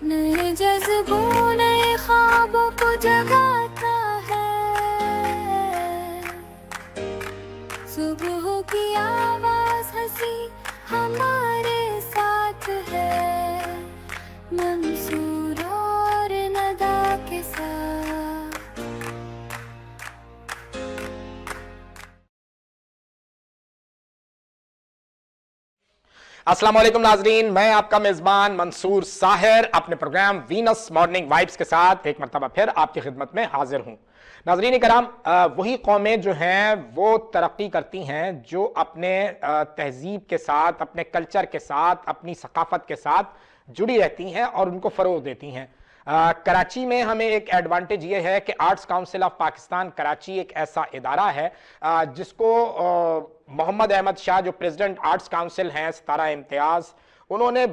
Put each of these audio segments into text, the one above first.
نئے جذبوں نئے خوابوں کو جگاتا ہے، صبح کی آواز ہنسی ہمارے ساتھ ہے، منصور اور ندا کے ساتھ۔ السلام علیکم ناظرین، میں آپ کا میزبان منصور ساحر اپنے پروگرام وینس مارننگ وائبس کے ساتھ ایک مرتبہ پھر آپ کی خدمت میں حاضر ہوں۔ ناظرین کرام، وہی قومیں جو ہیں وہ ترقی کرتی ہیں جو اپنے تہذیب کے ساتھ، اپنے کلچر کے ساتھ، اپنی ثقافت کے ساتھ جڑی رہتی ہیں اور ان کو فروغ دیتی ہیں۔ کراچی میں ہمیں ایک ایڈوانٹیج یہ ہے کہ arts council of Pakistan Karachi ایک ایسا ادارہ ہے جس کو محمد احمد شاہ جو پریزیڈنٹ آرٹس کاؤنسل ہیں، ستارہ امتیاز، انہوں نے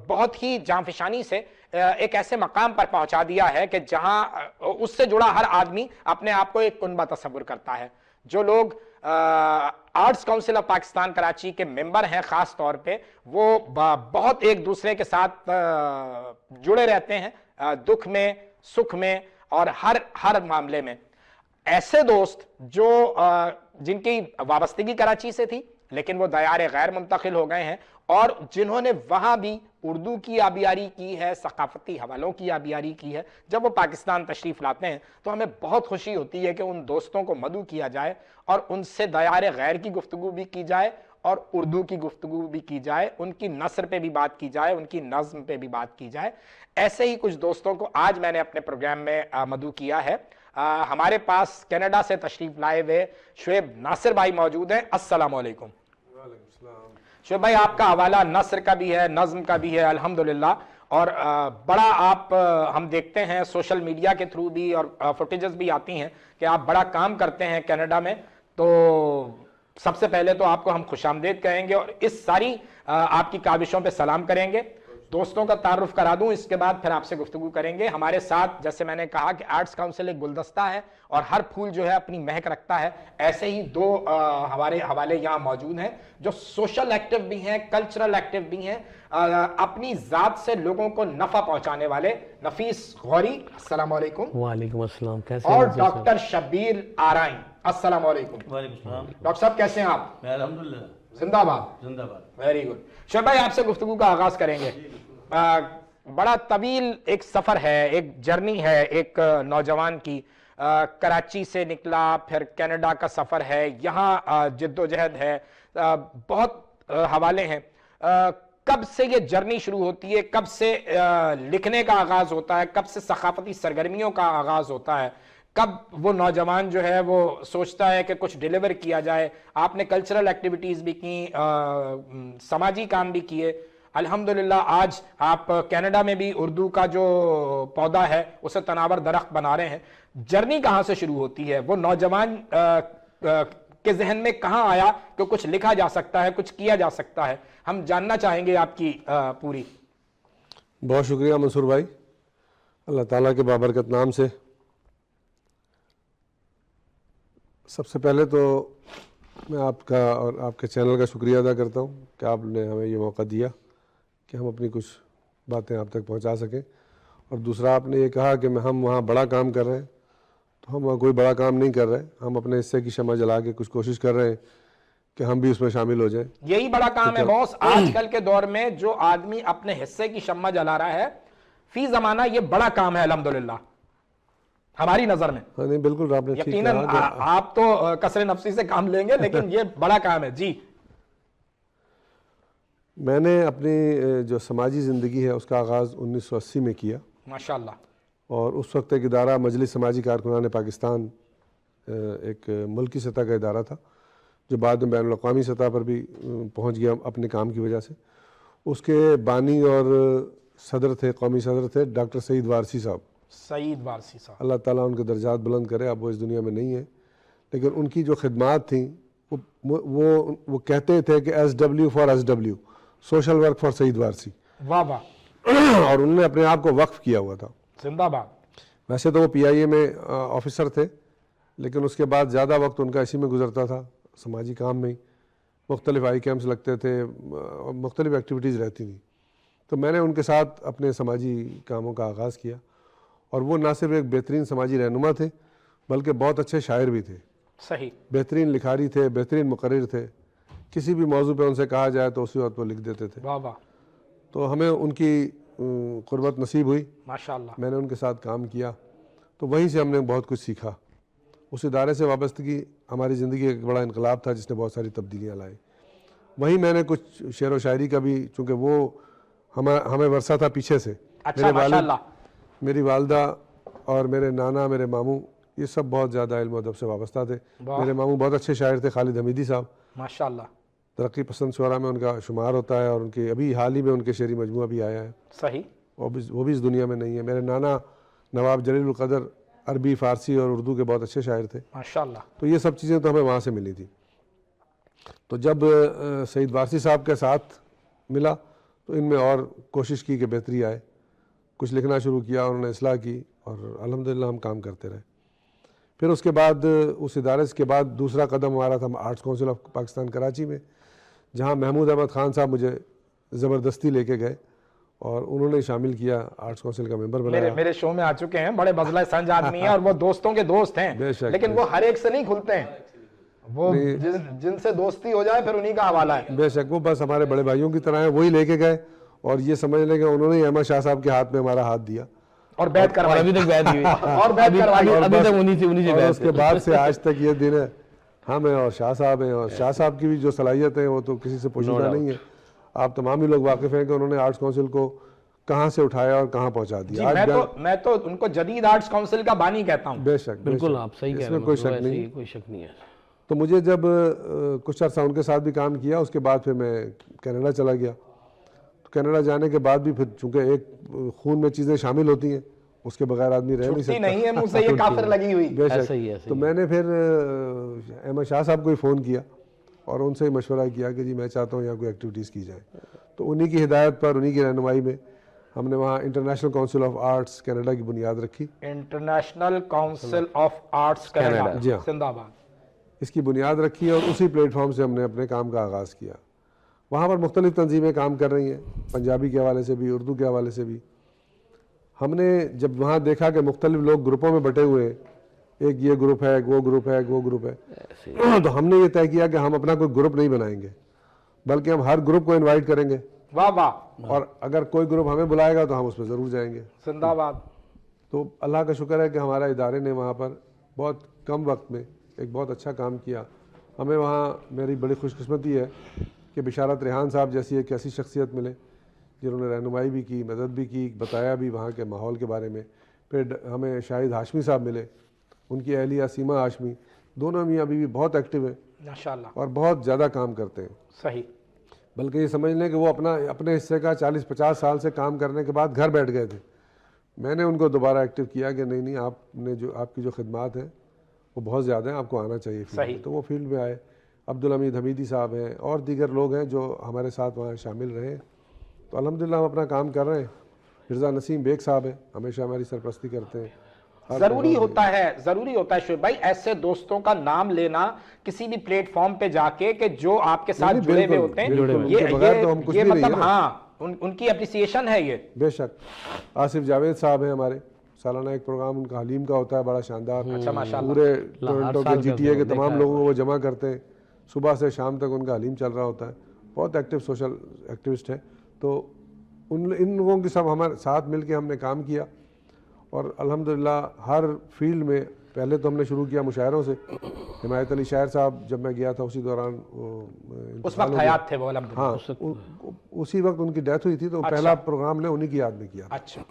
بہت ہی جانفشانی سے ایک ایسے مقام پر پہنچا دیا ہے کہ جہاں اس سے جڑا ہر آدمی اپنے آپ کو ایک کنبہ تصور کرتا ہے۔ جو لوگ arts council of Pakistan Karachi کے ممبر ہیں خاص طور پہ، وہ بہت ایک دوسرے کے ساتھ جڑے رہتے ہیں، دکھ میں، سکھ میں اور ہر معاملے میں۔ ایسے دوست جو جن کی وابستگی کراچی سے تھی لیکن وہ دیار غیر منتقل ہو گئے ہیں، اور جنہوں نے وہاں بھی اردو کی آبیاری کی ہے، ثقافتی حوالوں کی آبیاری کی ہے، جب وہ پاکستان تشریف لاتے ہیں تو ہمیں بہت خوشی ہوتی ہے کہ ان دوستوں کو مدعو کیا جائے اور ان سے دیار غیر کی گفتگو بھی کی جائے اور اردو کی گفتگو بھی کی جائے، ان کی نثر پہ بھی بات کی جائے، ان کی نظم پہ بھی بات کی جائے۔ ایسے ہی کچھ دوستوں کو آج میں نے اپنے پروگرام میں مدعو کیا ہے۔ ہمارے پاس کینیڈا سے تشریف لائے ہوئے شعیب ناصر بھائی موجود ہیں۔ السلام علیکم۔ شعیب بھائی، آپ کا حوالہ نثر کا بھی ہے، نظم کا بھی ہے الحمدللہ، اور بڑا آپ ہم دیکھتے ہیں سوشل میڈیا کے تھرو بھی اور فوٹیجز بھی آتی ہیں کہ آپ بڑا کام کرتے ہیں کینیڈا میں۔ تو سب سے پہلے تو آپ کو ہم خوش آمدید کہیں گے اور اس ساری آپ کی کاوشوں پہ سلام کریں گے۔ دوستوں کا تعارف کرا دوں، اس کے بعد پھر آپ سے گفتگو کریں گے۔ ہمارے ساتھ جیسے میں نے کہا کہ آرٹس کاؤنسل ایک گلدستہ ہے اور ہر پھول جو ہے اپنی مہک رکھتا ہے، ایسے ہی دو ہمارے حوالے یہاں موجود ہیں جو سوشل ایکٹیو بھی ہیں، کلچرل ایکٹیو بھی ہیں، اپنی ذات سے لوگوں کو نفع پہنچانے والے نفیس غوری۔ السلام علیکم۔ وعلیکم السلام، کیسے اور ڈاکٹر شبیر آرائیں۔ السلام علیکم۔ وعلیکم السلام۔ ڈاکٹر صاحب کیسے ہیں آپ؟ میں الحمدللہ زندہ باد۔ زندہ باد۔ Very good. شعیب بھائی، آپ سے گفتگو کا آغاز کریں گے۔ بڑا طویل ایک سفر ہے، ایک جرنی ہے ایک نوجوان کی۔ کراچی سے نکلا، پھر کینیڈا کا سفر ہے، یہاں جد و جہد ہے، بہت حوالے ہیں۔ کب سے یہ جرنی شروع ہوتی ہے؟ کب سے لکھنے کا آغاز ہوتا ہے؟ کب سے ثقافتی سرگرمیوں کا آغاز ہوتا ہے؟ کب وہ نوجوان جو ہے وہ سوچتا ہے کہ کچھ ڈیلیور کیا جائے؟ آپ نے کلچرل ایکٹیویٹیز بھی کی، سماجی کام بھی کیے، الحمدللہ آج آپ کینیڈا میں بھی اردو کا جو پودا ہے اسے تناور درخت بنا رہے ہیں۔ جرنی کہاں سے شروع ہوتی ہے؟ وہ نوجوان کے ذہن میں کہاں آیا کہ کچھ لکھا جا سکتا ہے، کچھ کیا جا سکتا ہے؟ ہم جاننا چاہیں گے آپ کی پوری۔ بہت شکریہ منصور بھائی، اللہ تعالیٰ کے بابرکت نام سے۔ سب سے پہلے تو میں آپ کا اور آپ کے چینل کا شکریہ ادا کرتا ہوں کہ آپ نے ہمیں یہ موقع دیا کہ ہم اپنی کچھ باتیں آپ تک پہنچا سکیں، اور دوسرا آپ نے یہ کہا کہ ہم وہاں بڑا کام کر رہے ہیں، تو ہم وہاں کوئی بڑا کام نہیں کر رہے، ہم اپنے حصے کی شمع جلا کے کچھ کوشش کر رہے ہیں کہ ہم بھی اس میں شامل ہو جائیں۔ یہی بڑا کام ہے باس، آج کل کے دور میں جو آدمی اپنے حصے کی شمع جلا رہا ہے فی زمانہ، یہ بڑا کام ہے الحمدللہ ہماری نظر میں۔ ہاں نہیں، بالکل آپ نے ٹھیک یقیناً کہا۔ آپ تو کسر نفسی سے کام لیں گے لیکن یہ بڑا کام ہے۔ جی، میں نے اپنی جو سماجی زندگی ہے اس کا آغاز 1980 میں کیا، ماشاءاللہ، اور اس وقت ایک ادارہ مجلس سماجی کارکنان پاکستان ایک ملکی سطح کا ادارہ تھا جو بعد میں بین الاقوامی سطح پر بھی پہنچ گیا اپنے کام کی وجہ سے۔ اس کے بانی اور صدر تھے، قومی صدر تھے ڈاکٹر سعید وارسی صاحب۔ سعید وارسی صاحب، اللہ تعالیٰ ان کے درجات بلند کرے، اب وہ اس دنیا میں نہیں ہیں، لیکن ان کی جو خدمات تھیں وہ کہتے تھے کہ SW for SW، social work for Saeed Warsi, واہ واہ، اور انہوں نے اپنے آپ کو وقف کیا ہوا تھا۔ زندہ باد۔ ویسے تو وہ PIA میں آفیسر تھے، لیکن اس کے بعد زیادہ وقت ان کا اسی میں گزرتا تھا، سماجی کام میں ہی۔ مختلف آئی کیمپس لگتے تھے، مختلف ایکٹیویٹیز رہتی تھیں۔ تو میں نے ان کے ساتھ اپنے سماجی کاموں کا آغاز کیا، اور وہ نہ صرف ایک بہترین سماجی رہنما تھے بلکہ بہت اچھے شاعر بھی تھے، صحیح، بہترین لکھاری تھے، بہترین مقرر تھے، کسی بھی موضوع پہ ان سے کہا جائے تو اسی وقت وہ لکھ دیتے تھے۔ واہ واہ، تو ہمیں ان کی قربت نصیب ہوئی، ماشاء اللہ، میں نے ان کے ساتھ کام کیا، تو وہیں سے ہم نے بہت کچھ سیکھا۔ اس ادارے سے وابستگی ہماری زندگی کا ایک بڑا انقلاب تھا جس نے بہت ساری تبدیلیاں لائی۔ وہیں میں نے کچھ شعر و شاعری کا بھی، چونکہ وہ ہمیں ورثہ تھا پیچھے سے، اچھا، ماشاء اللہ، میری والدہ اور میرے نانا، میرے ماموں، یہ سب بہت زیادہ علم و ادب سے وابستہ تھے۔ واہ، میرے ماموں بہت اچھے شاعر تھے، خالد حمیدی صاحب، ماشاء اللہ، ترقی پسند شعراء میں ان کا شمار ہوتا ہے، اور ان کے ابھی حال ہی میں ان کے شعری مجموعہ بھی آیا ہے، صحیح، وہ بھی اس دنیا میں نہیں ہے۔ میرے نانا نواب جلیل القدر عربی، فارسی اور اردو کے بہت اچھے شاعر تھے۔ ماشاء اللہ، تو یہ سب چیزیں تو ہمیں وہاں سے ملی تھی۔ تو جب سعید وارثی صاحب کے ساتھ ملا تو ان میں اور کوشش کی کہ بہتری آئے، کچھ لکھنا شروع کیا، انہوں نے اصلاح کی، اور الحمدللہ ہم کام کرتے رہے۔ پھر اس کے بعد اس ادارے کے بعد دوسرا قدم ہمارا تھا arts council of Pakistan Karachi میں، جہاں محمود احمد خان صاحب مجھے زبردستی لے کے گئے اور انہوں نے شامل کیا، آرٹس کونسل کا ممبر بنایا۔ میرے شو میں آ چکے ہیں، بڑے بزلہ سنج آدمی ہیں، اور وہ دوستوں کے دوست ہیں، بے شک، لیکن وہ ہر ایک سے نہیں کھلتے ہیں، وہ جن سے دوستی ہو جائے پھر انہی کا حوالہ ہے۔ بے شک، وہ بس ہمارے بڑے بھائیوں کی طرح ہیں، وہی لے کے گئے، اور یہ سمجھ لیں کہ انہوں نے احمد شاہ صاحب کے ہاتھ میں ہمارا ہاتھ دیا، اور بیعت کروائی، ابھی تک بیعت ہوئی، اور بیعت کروائی، ابھی تک انہی سے اور بیعت اس کے بعد سے آج تک یہ دن ہے، ہم ہیں اور شاہ صاحب ہیں، اور شاہ صاحب کی بھی جو صلاحیت ہے وہ تو کسی سے پوشیدہ نہیں ہے۔ آپ تمام ہی لوگ واقف ہیں کہ انہوں نے آرٹس کونسل کو کہاں سے اٹھایا اور کہاں پہنچا دیا۔ میں تو ان کو جدید آرٹس کونسل کا بانی کہتا ہوں۔ بے شک، بالکل آپ صحیح کہہ اس رہے میں ہیں، کوئی شک نہیں۔ کوئی شک نہیں ہے۔ تو مجھے جب کچھ عرصہ ان کے ساتھ بھی کام کیا، اس کے بعد پھر میں کینیڈا چلا گیا۔ تو کینیڈا جانے کے بعد بھی پھر چونکہ ایک خون میں چیزیں شامل ہوتی ہیں، اس کے بغیر آدمی رہ نہیں چھٹی سکتا۔ نہیں ہے منہ سے یہ کافر لگی ہوئی۔ بے شک۔ ایسا ہی ہے، تو میں نے پھر احمد شاہ صاحب کو ہی فون کیا اور ان سے مشورہ کیا کہ جی میں چاہتا ہوں یہاں کوئی ایکٹیویٹیز کی جائیں۔ تو انہی کی ہدایت پر، انہی کی رہنمائی میں ہم نے وہاں international council of arts Canada کی بنیاد رکھی۔ International council of arts Canada, جی ہاں، زندہ باد۔ اس کی بنیاد رکھی اور اسی پلیٹ فارم سے ہم نے اپنے کام کا آغاز کیا۔ وہاں پر مختلف تنظیمیں کام کر رہی ہیں، پنجابی کے حوالے سے بھی، اردو کے حوالے سے بھی۔ ہم نے جب وہاں دیکھا کہ مختلف لوگ گروپوں میں بٹے ہوئے ہیں، ایک یہ گروپ ہے، ایک وہ گروپ ہے، ایک وہ گروپ ہے، تو ہم نے یہ طے کیا کہ ہم اپنا کوئی گروپ نہیں بنائیں گے، بلکہ ہم ہر گروپ کو انوائٹ کریں گے، واہ واہ، اور اگر کوئی گروپ ہمیں بلائے گا تو ہم اس پہ ضرور جائیں گے۔ زندہ باد۔ تو اللہ کا شکر ہے کہ ہمارا ادارے نے وہاں پر بہت کم وقت میں ایک بہت اچھا کام کیا۔ ہمیں وہاں میری بڑی خوش قسمتی ہے کہ بشارت ریحان صاحب جیسی ایک ایسی شخصیت ملے جنہوں نے رہنمائی بھی کی، مدد بھی کی، بتایا بھی وہاں کے ماحول کے بارے میں۔ پھر ہمیں شاہد ہاشمی صاحب ملے، ان کی اہلیہ سیما ہاشمی، دونوں میاں بیوی بہت ایکٹیو ہیں ماشاءاللہ، اور بہت زیادہ کام کرتے ہیں۔ صحیح، بلکہ یہ سمجھ لیں کہ وہ اپنے حصے کا 40-50 سال سے کام کرنے کے بعد گھر بیٹھ گئے تھے۔ میں نے ان کو دوبارہ ایکٹیو کیا کہ نہیں نہیں، آپ کی جو خدمات ہیں وہ بہت زیادہ ہیں، آپ کو آنا چاہیے فیلڈ میں۔ تو وہ فیلڈ میں آئے۔ عبدالحمید حمیدی صاحب ہیں اور دیگر لوگ ہیں جو ہمارے ساتھ وہاں شامل رہے۔ تو الحمدللہ ہم اپنا کام کر رہے ہیں۔ مرزا نسیم بیگ صاحب ہیں، ہمیشہ ہماری سرپرستی کرتے ہیں۔ ضروری ہوتا ہے شعیب بھائی ایسے دوستوں کا نام لینا کسی بھی پلیٹ فارم پہ جا کے کہ جو آپ کے ساتھ جڑے ہوئے ہوتے ہیں، یہ مطلب ہاں ان کی اپریسیشن ہے یہ۔ بے شک۔ آصف جاوید صاحب ہیں ہمارے، سالانہ ایک پروگرام ان کا حلیم کا ہوتا ہے، بڑا شاندار، پورے ٹورنٹو کے جی ٹی اے کے تمام لوگوں کو وہ جمع کرتے ہیں، صبح سے شام تک ان کا حلیم چل رہا ہوتا ہے، بہت ایکٹیو سوشل ایکٹیوسٹ ہے۔ تو ان لوگوں کے سب ہمارے ساتھ مل کے ہم نے کام کیا، اور الحمدللہ ہر فیلڈ میں پہلے تو ہم نے شروع کیا مشاعروں سے۔ حمایت علی شاعر صاحب جب میں گیا تھا اسی دوران اس وقت حیات تھے وہ الحمدللہ، ہاں اسی وقت ان کی ڈیتھ ہوئی تھی، تو پہلا پروگرام نے انہی کی یاد میں کیا۔ اچھا،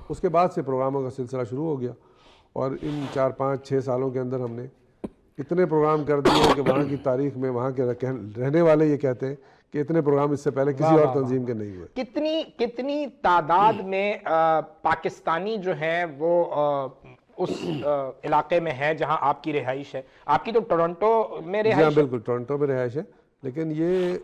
اس کے بعد سے پروگراموں کا سلسلہ شروع ہو گیا، اور ان 4-5-6 سالوں کے اندر ہم نے اتنے پروگرام کر دیے کہ وہاں کی تاریخ میں وہاں کے رہنے والے یہ کہتے ہیں کہ اتنے پروگرام اس سے پہلے کسی اور تنظیم کے نہیں ہوئے۔ کتنی تعداد میں پاکستانی جو ہیں وہ اس علاقے میں ہیں جہاں آپ کی رہائش ہے؟ آپ کی تو ٹورنٹو میں رہائش ہے؟ ہاں بالکل، ٹورنٹو میں رہائش ہے، لیکن یہ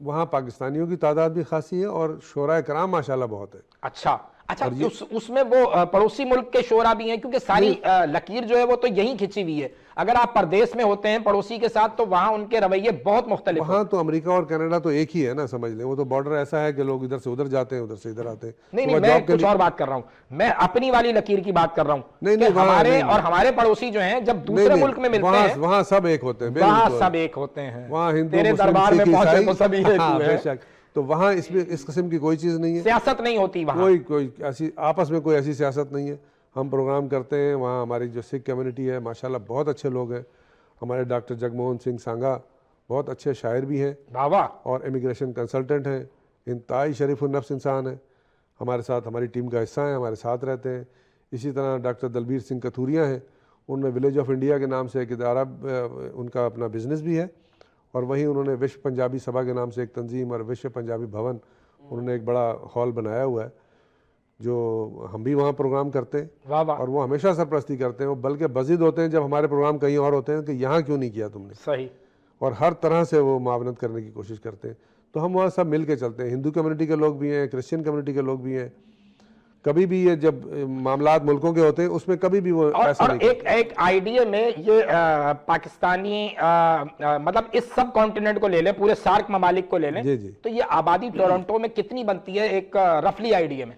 وہاں پاکستانیوں کی تعداد بھی خاصی ہے اور شعراء کرام ماشاءاللہ بہت ہے۔ اچھا، اچھا اس میں وہ پڑوسی ملک کے شعرا بھی ہیں، کیونکہ ساری لکیر جو ہے وہ تو یہیں کھچی ہوئی ہے. اگر آپ پردیس میں ہوتے ہیں پڑوسی کے ساتھ تو وہاں ان کے رویے بہت مختلف ہیں. وہاں تو امریکہ اور کینیڈا تو ایک ہی ہے نا، سمجھ لیں. وہ تو بارڈر ایسا ہے کہ لوگ ادھر سے ادھر جاتے ہیں، ادھر سے ادھر آتے ہیں. نہیں میں کچھ اور بات کر رہا ہوں، میں اپنی والی لکیر کی بات کر رہا ہوں کہ ہمارے اور ہمارے پڑوسی جو ہیں جب دوسرے ملک میں ملتے ہیں وہاں سب ایک ہوتے ہیں، وہاں سب ایک ہوتے ہیں. وہاں ہندو تیرے دربار میں پہنچے تو سبھی ایک ہوئے ہیں. تو وہاں اس قسم کی کوئی چیز نہیں ہے، سیاست نہیں ہوتی وہاں، کوئی ایسی آپس میں کوئی ایسی سیاست نہیں ہے. ہم پروگرام کرتے ہیں وہاں. ہماری جو سکھ کمیونٹی ہے ماشاءاللہ بہت اچھے لوگ ہیں. ہمارے ڈاکٹر جگموہن سنگھ سانگا بہت اچھے شاعر بھی ہیں اور امیگریشن کنسلٹنٹ ہیں، انتہائی شریف النفس انسان ہیں. ہمارے ساتھ ہماری ٹیم کا حصہ ہیں، ہمارے ساتھ رہتے ہیں. اسی طرح ڈاکٹر دلبیر سنگھ کتھوریا ہیں، انہوں نے ولیج آف انڈیا کے نام سے ایک ادارہ، ان کا اپنا بزنس بھی ہے، اور وہیں انہوں نے وشو پنجابی سبھا کے نام سے ایک تنظیم اور وشو پنجابی بھون انہوں نے ایک بڑا ہال بنایا ہوا ہے، جو ہم بھی وہاں پروگرام کرتے ہیں اور وہ ہمیشہ سرپرستی کرتے ہیں. وہ بلکہ بزد ہوتے ہیں جب ہمارے پروگرام کہیں اور ہوتے ہیں کہ یہاں کیوں نہیں کیا تم نے. صحیح. اور ہر طرح سے وہ معاونت کرنے کی کوشش کرتے ہیں. تو ہم وہاں سب مل کے چلتے ہیں. ہندو کمیونٹی کے لوگ بھی ہیں، کرسچن کمیونٹی کے لوگ بھی ہیں. کبھی بھی یہ جب معاملات ملکوں کے ہوتے ہیں اس میں کبھی بھی وہ ایسا نہیں. ایک آئیڈیا میں یہ پاکستانی مطلب اس سب کانٹیننٹ کو لے لیں، پورے سارک ممالک کو لے لیں، تو یہ آبادی ٹورنٹو میں کتنی بنتی ہے ایک رفلی آئیڈیا میں؟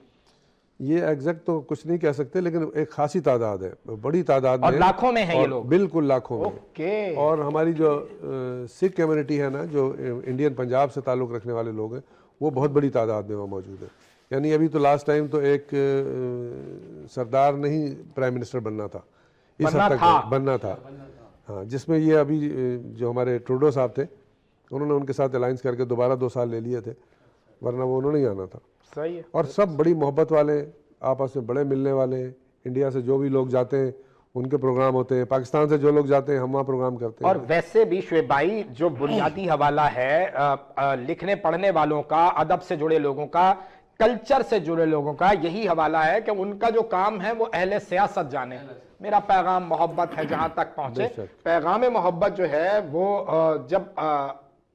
یہ ایگزیکٹ تو کچھ نہیں کہہ سکتے، لیکن ایک خاصی تعداد ہے، بڑی تعداد میں. اور لاکھوں میں ہیں یہ لوگ؟ بالکل لاکھوں میں. اور ہماری جو سکھ کمیونٹی ہے نا، جو انڈین پنجاب سے تعلق رکھنے والے لوگ ہیں، وہ بہت بڑی تعداد میں وہاں موجود ہے. یعنی ابھی تو لاسٹ ٹائم تو ایک سردار نہیں پرائم منسٹر بننا تھا، اس حد تک بننا تھا. ہاں، جس میں یہ ابھی جو ہمارے ٹروڈو صاحب تھے انہوں نے ان کے ساتھ الائنس کر کے دوبارہ 2 سال لے لیے تھے، ورنہ وہ انہوں نے ہی آنا تھا. صحیح ہے. اور سب بڑی محبت والے، آپس میں بڑے ملنے والے ہیں. انڈیا سے جو بھی لوگ جاتے ہیں ان کے پروگرام ہوتے ہیں، پاکستان سے جو لوگ جاتے ہیں ہم وہاں پروگرام کرتے ہیں. اور ویسے بھی شعیب بھائی جو بنیادی حوالہ ہے لکھنے پڑھنے والوں کا، ادب سے جڑے لوگوں کا، کلچر سے جڑے لوگوں کا، یہی حوالہ ہے کہ ان کا جو کام ہے وہ اہل سیاست جانے. میرا پیغام محبت ہے جہاں تک پہنچے. پیغام محبت جو ہے وہ جب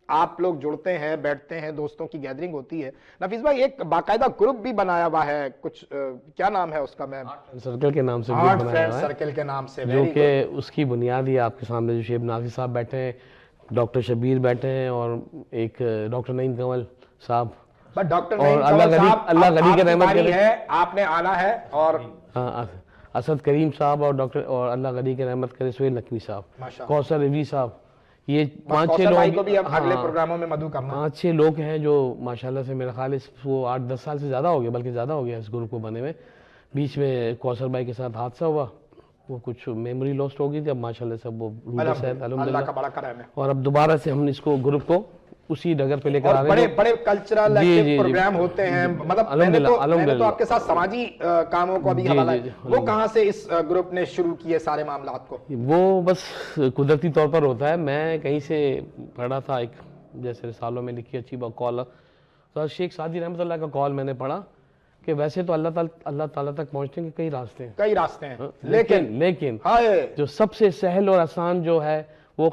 آپ لوگ جڑتے ہیں، بیٹھتے ہیں، دوستوں کی گیدرنگ ہوتی ہے. نفیس بھائی ایک باقاعدہ گروپ بھی بنایا ہوا ہے، کچھ کیا نام ہے اس کا؟ میں سرکل کے نام سے آرٹ فرینڈ سرکل کے نام سے، جو کہ اس کی بنیاد ہی آپ کے سامنے جو شعیب ناظر صاحب بیٹھے ہیں، ڈاکٹر شبیر بیٹھے ہیں، اور ایک ڈاکٹر نعیم کنول صاحب. ڈاکٹر نعیم کنول صاحب اللہ غنی کے رحمت کرے ہے، آپ نے آنا ہے. اور اسد کریم صاحب اور ڈاکٹر اور اللہ غنی کے رحمت کرے سہیل نقوی صاحب، کوثر رضوی صاحب، یہ 5-6 لوگ بھی اب اگلے پروگراموں میں مدعو کرنا. 5-6 لوگ ہیں جو ماشاءاللہ سے میرا خیال وہ 8-10 سال سے زیادہ ہو گیا، بلکہ زیادہ ہو گیا اس گروپ کو بنے ہوئے. بیچ میں کوثر بھائی کے ساتھ حادثہ ہوا، وہ کچھ میموری لاسٹ ہو گئی تھی. اب ماشاءاللہ سے وہ اللہ کا بڑا کرم ہے. اور اب دوبارہ سے ہم اس کو گروپ کو اسی ڈگر پہ لے کر آ رہے ہیں. بڑے کلچرل پروگرام ہوتے ہیں. مطلب میں نے تو آپ کے ساتھ سماجی کاموں کو ابھی حوالہ ہے، وہ کہاں سے اس گروپ نے شروع کیے سارے معاملات کو؟ وہ بس قدرتی طور پر ہوتا ہے. میں کہیں سے پڑھا تھا، ایک جیسے رسالوں میں لکھی اچھی بات کال، تو شیخ سعدی رحمۃ اللہ کا کال میں نے پڑھا کہ ویسے تو اللہ تعالیٰ تک پہنچنے کے کئی راستے ہیں، لیکن جو سب سے سہل اور آسان جو ہے وہ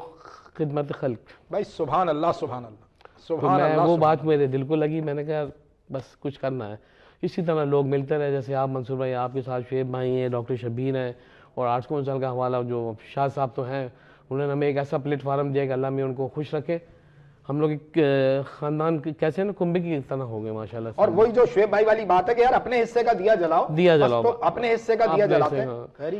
خدمت خلق. بھائی سبحان اللہ سبحان اللہ سبحان اللہ. وہ بات میرے دل کو لگی، میں نے کہا بس کچھ کرنا ہے. اسی طرح لوگ ملتے رہے، جیسے آپ منصور بھائی، آپ کے ساتھ شعیب بھائی ہیں، ڈاکٹر شبیر ہیں، اور آرٹس کونسل کا حوالہ جو شاہ صاحب تو ہیں، انہوں نے ہمیں ایک ایسا پلیٹ فارم دیا کہ اللہ میں ان کو خوش رکھے. ہم لوگ ایک خاندان کیسے نا کنبے کی طرح ہو گئے ماشاءاللہ. اور وہی جو شعیب بھائی والی بات ہے کہ یار اپنے حصے کا دیا جلاؤ، اپنے حصے کا دیا جلاتے ہیں.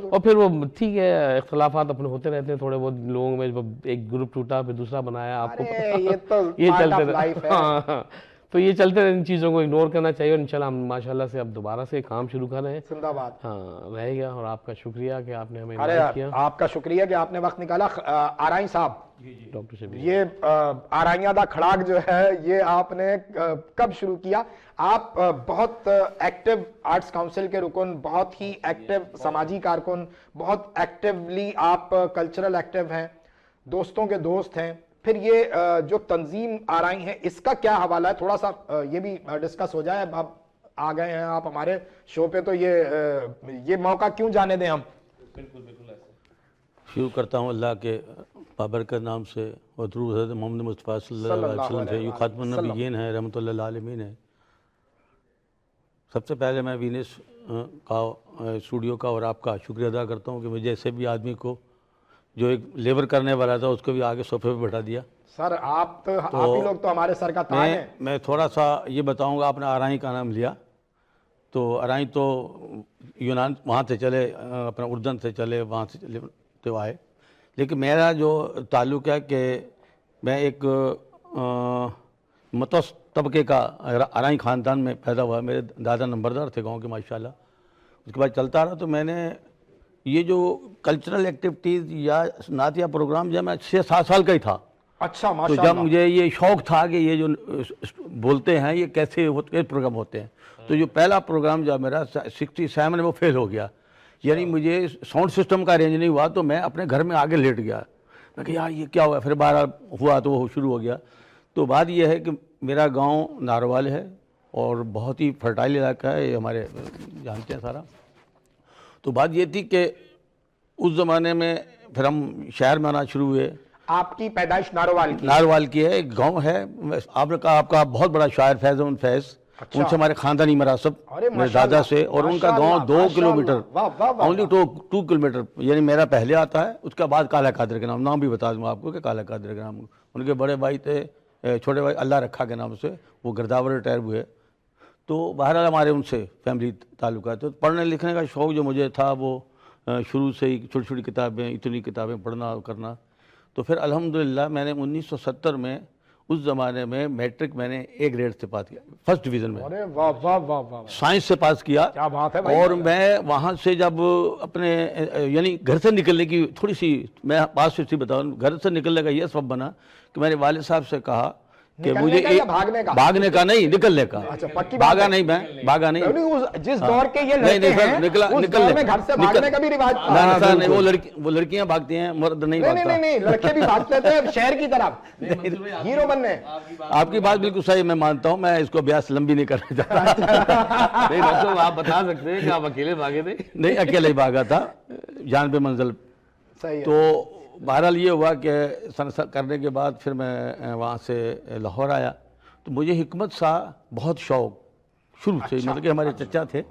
اور پھر وہ ٹھیک ہے، اختلافات اپنے ہوتے رہتے ہیں تھوڑے بہت لوگوں میں. ایک گروپ ٹوٹا پھر دوسرا بنایا، آپ کو یہ چلتے رہے. ہاں، تو یہ چلتے رہے. ان چیزوں کو اگنور کرنا چاہیے. اور انشاءاللہ ہم ماشاءاللہ سے اب دوبارہ سے کام شروع کر رہے ہیں. زندہ باد. ہاں رہے گا. اور آپ کا شکریہ کہ آپ نے ہمیں انوائٹ کیا. آپ کا شکریہ کہ آپ نے وقت نکالا. آرائی صاحب، ڈاکٹر شبیر، یہ آرائیاں دا کھڑاک جو ہے یہ آپ نے کب شروع کیا؟ آپ بہت ایکٹیو آرٹس کاؤنسل کے رکن، بہت ہی ایکٹیو سماجی کارکن، بہت ایکٹیولی آپ کلچرل ایکٹیو ہیں، دوستوں کے دوست ہیں. پھر یہ جو تنظیم آرائی ہے اس کا کیا حوالہ ہے؟ تھوڑا سا یہ بھی ڈسکس ہو جائے. اب آ گئے ہیں آپ ہمارے شو پہ تو یہ موقع کیوں جانے دیں ہم. بالکل شروع کرتا ہوں اللہ کے بابرکت نام سے، اور درود حضرت محمد مصطفیٰ صلی اللہ علیہ وسلم سے. یہ خاتم النبیین ہے، رحمۃ اللہ علیہ ہے. سب سے پہلے میں وینس کا اسٹوڈیو کا اور آپ کا شکریہ ادا کرتا ہوں کہ مجھے ایسے بھی آدمی کو جو ایک لیبر کرنے والا تھا اس کو بھی آگے صوفے پہ بٹھا دیا. سر آپ ہی لوگ تو ہمارے سر کا تاج ہیں. میں تھوڑا سا یہ بتاؤں گا, آپ نے آرائی کا نام لیا, تو آرائی تو یونان وہاں سے چلے, اپنا اردن سے چلے, وہاں سے چلے تو آئے. لیکن میرا جو تعلق ہے کہ میں ایک متوسط طبقے کا آرائی خاندان میں پیدا ہوا. میرے دادا نمبردار تھے گاؤں کے ماشاءاللہ. اس کے بعد چلتا رہا, تو میں نے یہ جو کلچرل ایکٹیویٹیز یا نعتیہ پروگرام جب میں 6-7 سال کا ہی تھا, اچھا تو ماشاءاللہ. جب مجھے یہ شوق تھا کہ یہ جو بولتے ہیں یہ کیسے پروگرام ہوتے ہیں, تو جو پہلا پروگرام جب میرا 67 میں وہ فیل ہو گیا. یعنی مجھے ساؤنڈ سسٹم کا ارینج نہیں ہوا, تو میں اپنے گھر میں آگے لیٹ گیا. میں کہ یار یہ کیا ہوا, پھر بارہ ہوا تو وہ شروع ہو گیا. تو بات یہ ہے کہ میرا گاؤں ناروال ہے اور بہت ہی فرٹائل علاقہ ہے, یہ ہمارے جانتے ہیں سارا. تو بات یہ تھی کہ اس زمانے میں پھر ہم شہر میں آنا شروع ہوئے. آپ کی پیدائش ناروال کی ہے, ایک گاؤں ہے. آپ نے کہا آپ کا بہت بڑا شاعر فیض احمد فیض, ان سے ہمارے خاندانی مراسب میرے دادا سے, اور ان کا گاؤں 2 کلومیٹر, اونلی 2 کلومیٹر, یعنی میرا پہلے آتا ہے, اس کے بعد کالا قادر کے نام بھی بتا دوں آپ کو کہ کالا قادر کے نام. ان کے بڑے بھائی تھے, چھوٹے بھائی اللہ رکھا کے نام سے, وہ گرداور ریٹائر ہوئے. تو بہرحال ہمارے ان سے فیملی تعلقات. تو پڑھنے لکھنے کا شوق جو مجھے تھا وہ شروع سے ہی, چھوٹی چھوٹی کتابیں, اتنی کتابیں پڑھنا کرنا. تو پھر الحمدللہ میں نے 1970 میں, اس زمانے میں میٹرک میں نے A گریڈ سے پاس کیا, فرسٹ ڈویژن میں. واہ واہ واہ واہ, سائنس سے پاس کیا. کیا بات ہے بھائی. اور میں وہاں سے جب اپنے یعنی گھر سے نکلنے کی تھوڑی سی میں بات سے بتاؤں, گھر سے نکلنے کا یہ سبب بنا کہ میں نے والد صاحب سے کہا کہ مجھے بھاگنے کا نہیں, نکلنے کا. بھاگا نہیں, میں بھاگا نہیں. جس دور کے یہ لڑکے ہیں اس دور میں گھر سے بھاگنے کا بھی رواج تھا. وہ لڑکیاں بھاگتی ہیں, مرد نہیں بھاگتا. نہیں, لڑکے بھی بھاگتے تھے شہر کی طرف ہیرو بننے. آپ کی بات بالکل صحیح, میں مانتا ہوں, میں اس کو بیاس لمبی نہیں کرنا چاہتا. نہیں ڈاکٹر صاحب آپ بتا سکتے ہیں کہ آپ اکیلے بھاگے تھے؟ نہیں, اکیلے ہی بھاگا تھا, جان پہ منزل. تو بہرحال یہ ہوا کہ کرنے کے بعد پھر میں وہاں سے لاہور آیا. تو مجھے حکمت سا بہت شوق شروع سے, مطلب کہ ہمارے چچا تھے,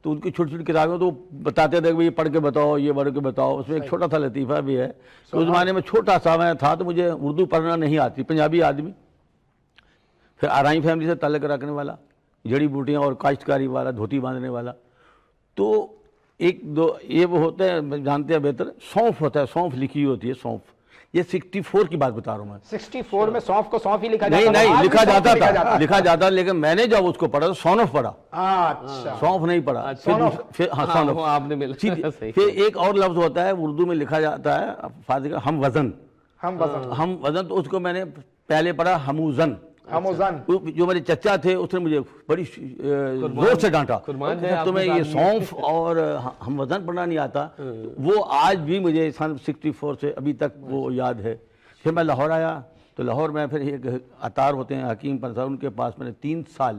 تو ان کی چھوٹی چھوٹی کتابیں تو بتاتے تھے کہ یہ پڑھ کے بتاؤ, یہ پڑھ کے بتاؤ. اس میں ایک چھوٹا سا لطیفہ بھی ہے کہ اس زمانے میں چھوٹا سا میں تھا, تو مجھے اردو پڑھنا نہیں آتی, پنجابی آدمی, پھر آرائی فیملی سے تعلق رکھنے والا, جڑی بوٹیاں اور کاشتکاری والا, دھوتی باندھنے والا. تو ایک دو یہ وہ ہوتے ہیں, جانتے ہیں بہتر, سونف ہوتا ہے, سونف لکھی ہوتی ہے, سونف. یہ 64 کی بات بتا رہا ہوں میں. 64 میں سونف کو سونف ہی لکھا جاتا؟ نہیں, لکھا جاتا تھا, لیکن میں نے جب اس کو پڑھا تو سونف پڑھا, سونف نہیں پڑھا. سونف آپ نے ملا. پھر ایک اور لفظ ہوتا ہے اردو میں لکھا جاتا ہے فارسی کا, ہم وزن. تو اس کو میں نے پہلے پڑھا ہموزن. جو میرے چچا تھے اس نے مجھے بڑی زور سے ڈانٹا, تمہیں یہ سونف اور ہم وزن پڑھنا نہیں آتا. وہ آج بھی مجھے سن 64 سے ابھی تک وہ یاد ہے. پھر میں لاہور آیا, تو لاہور میں پھر ایک عطار ہوتے ہیں حکیم پنسار, ان کے پاس میں نے 3 سال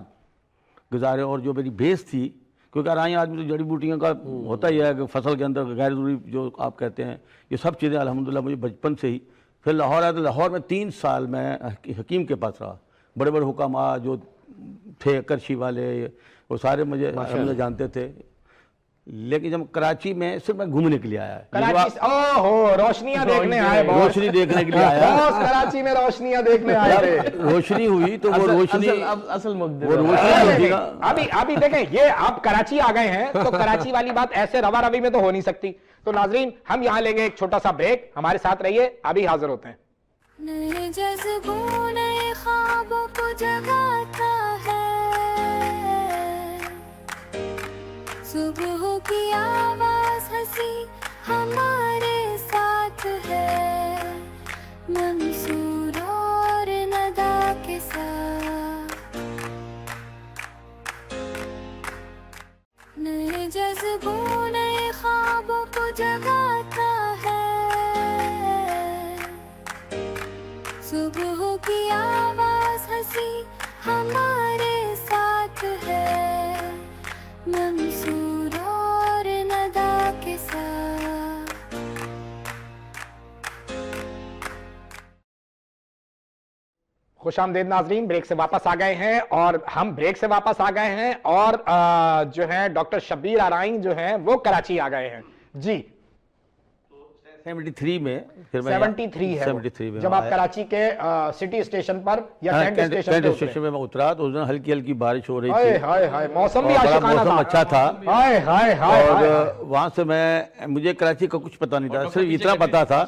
گزارے. اور جو میری بیس تھی, کیونکہ آرائی آدمی تو جڑی بوٹیوں کا ہوتا ہی ہے کہ فصل کے اندر غیر ضروری جو آپ کہتے ہیں, یہ سب چیزیں الحمدللہ مجھے بچپن سے ہی. پھر لاہور آیا, تو لاہور میں 3 سال میں حکیم کے پاس رہا. بڑے بڑے حکاماں جو تھے, کرشی والے, وہ سارے مجھے جانتے تھے. لیکن جب کراچی میں صرف میں گھومنے کے لیے آیا ہے, روشنیاں دیکھنے آئے, روشنی دیکھنے کے لیے آیا. کراچی میں روشنیاں دیکھنے آئے, روشنی ہوئی تو وہ روشنی اصل ابھی دیکھیں, یہ آپ کراچی آ گئے ہیں تو کراچی والی بات ایسے روا روی میں تو ہو نہیں سکتی. تو ناظرین ہم یہاں لیں گے ایک چھوٹا سا بریک, ہمارے ساتھ رہیے, ابھی حاضر ہوتے ہیں. نئے جذبوں نئے خوابوں کو جگاتا ہے, صبح کی آواز ہنسی ہمارے ساتھ ہے, منصور اور ندا کے ساتھ. نئے جذبوں نئے خوابوں کو جگاتا ہے, صبح کی آواز ہنسی ہمارے ساتھ ہے, منصور اور ندا کے ساتھ. خوش آمدید ناظرین، بریک سے واپس آ گئے ہیں اور ہم بریک سے واپس آ گئے ہیں اور جو ہے ڈاکٹر شبیر آرائیں جو ہیں وہ کراچی آ گئے ہیں جی 73 میں پھر میں 73 ہے 73 میں جب آپ کراچی کے سٹی اسٹیشن پر یا کینٹ اسٹیشن کینٹ پہ اسٹیشن میں اترا تو اس دن ہلکی ہلکی بارش ہو رہی ہائے تھی ہائے ہائے موسم بھی اور بڑا عاشقانہ موسم اچھا تھا ہائے ہائے ہائے اور وہاں سے مجھے کراچی کا کچھ پتا نہیں تھا، صرف اتنا پتا تھا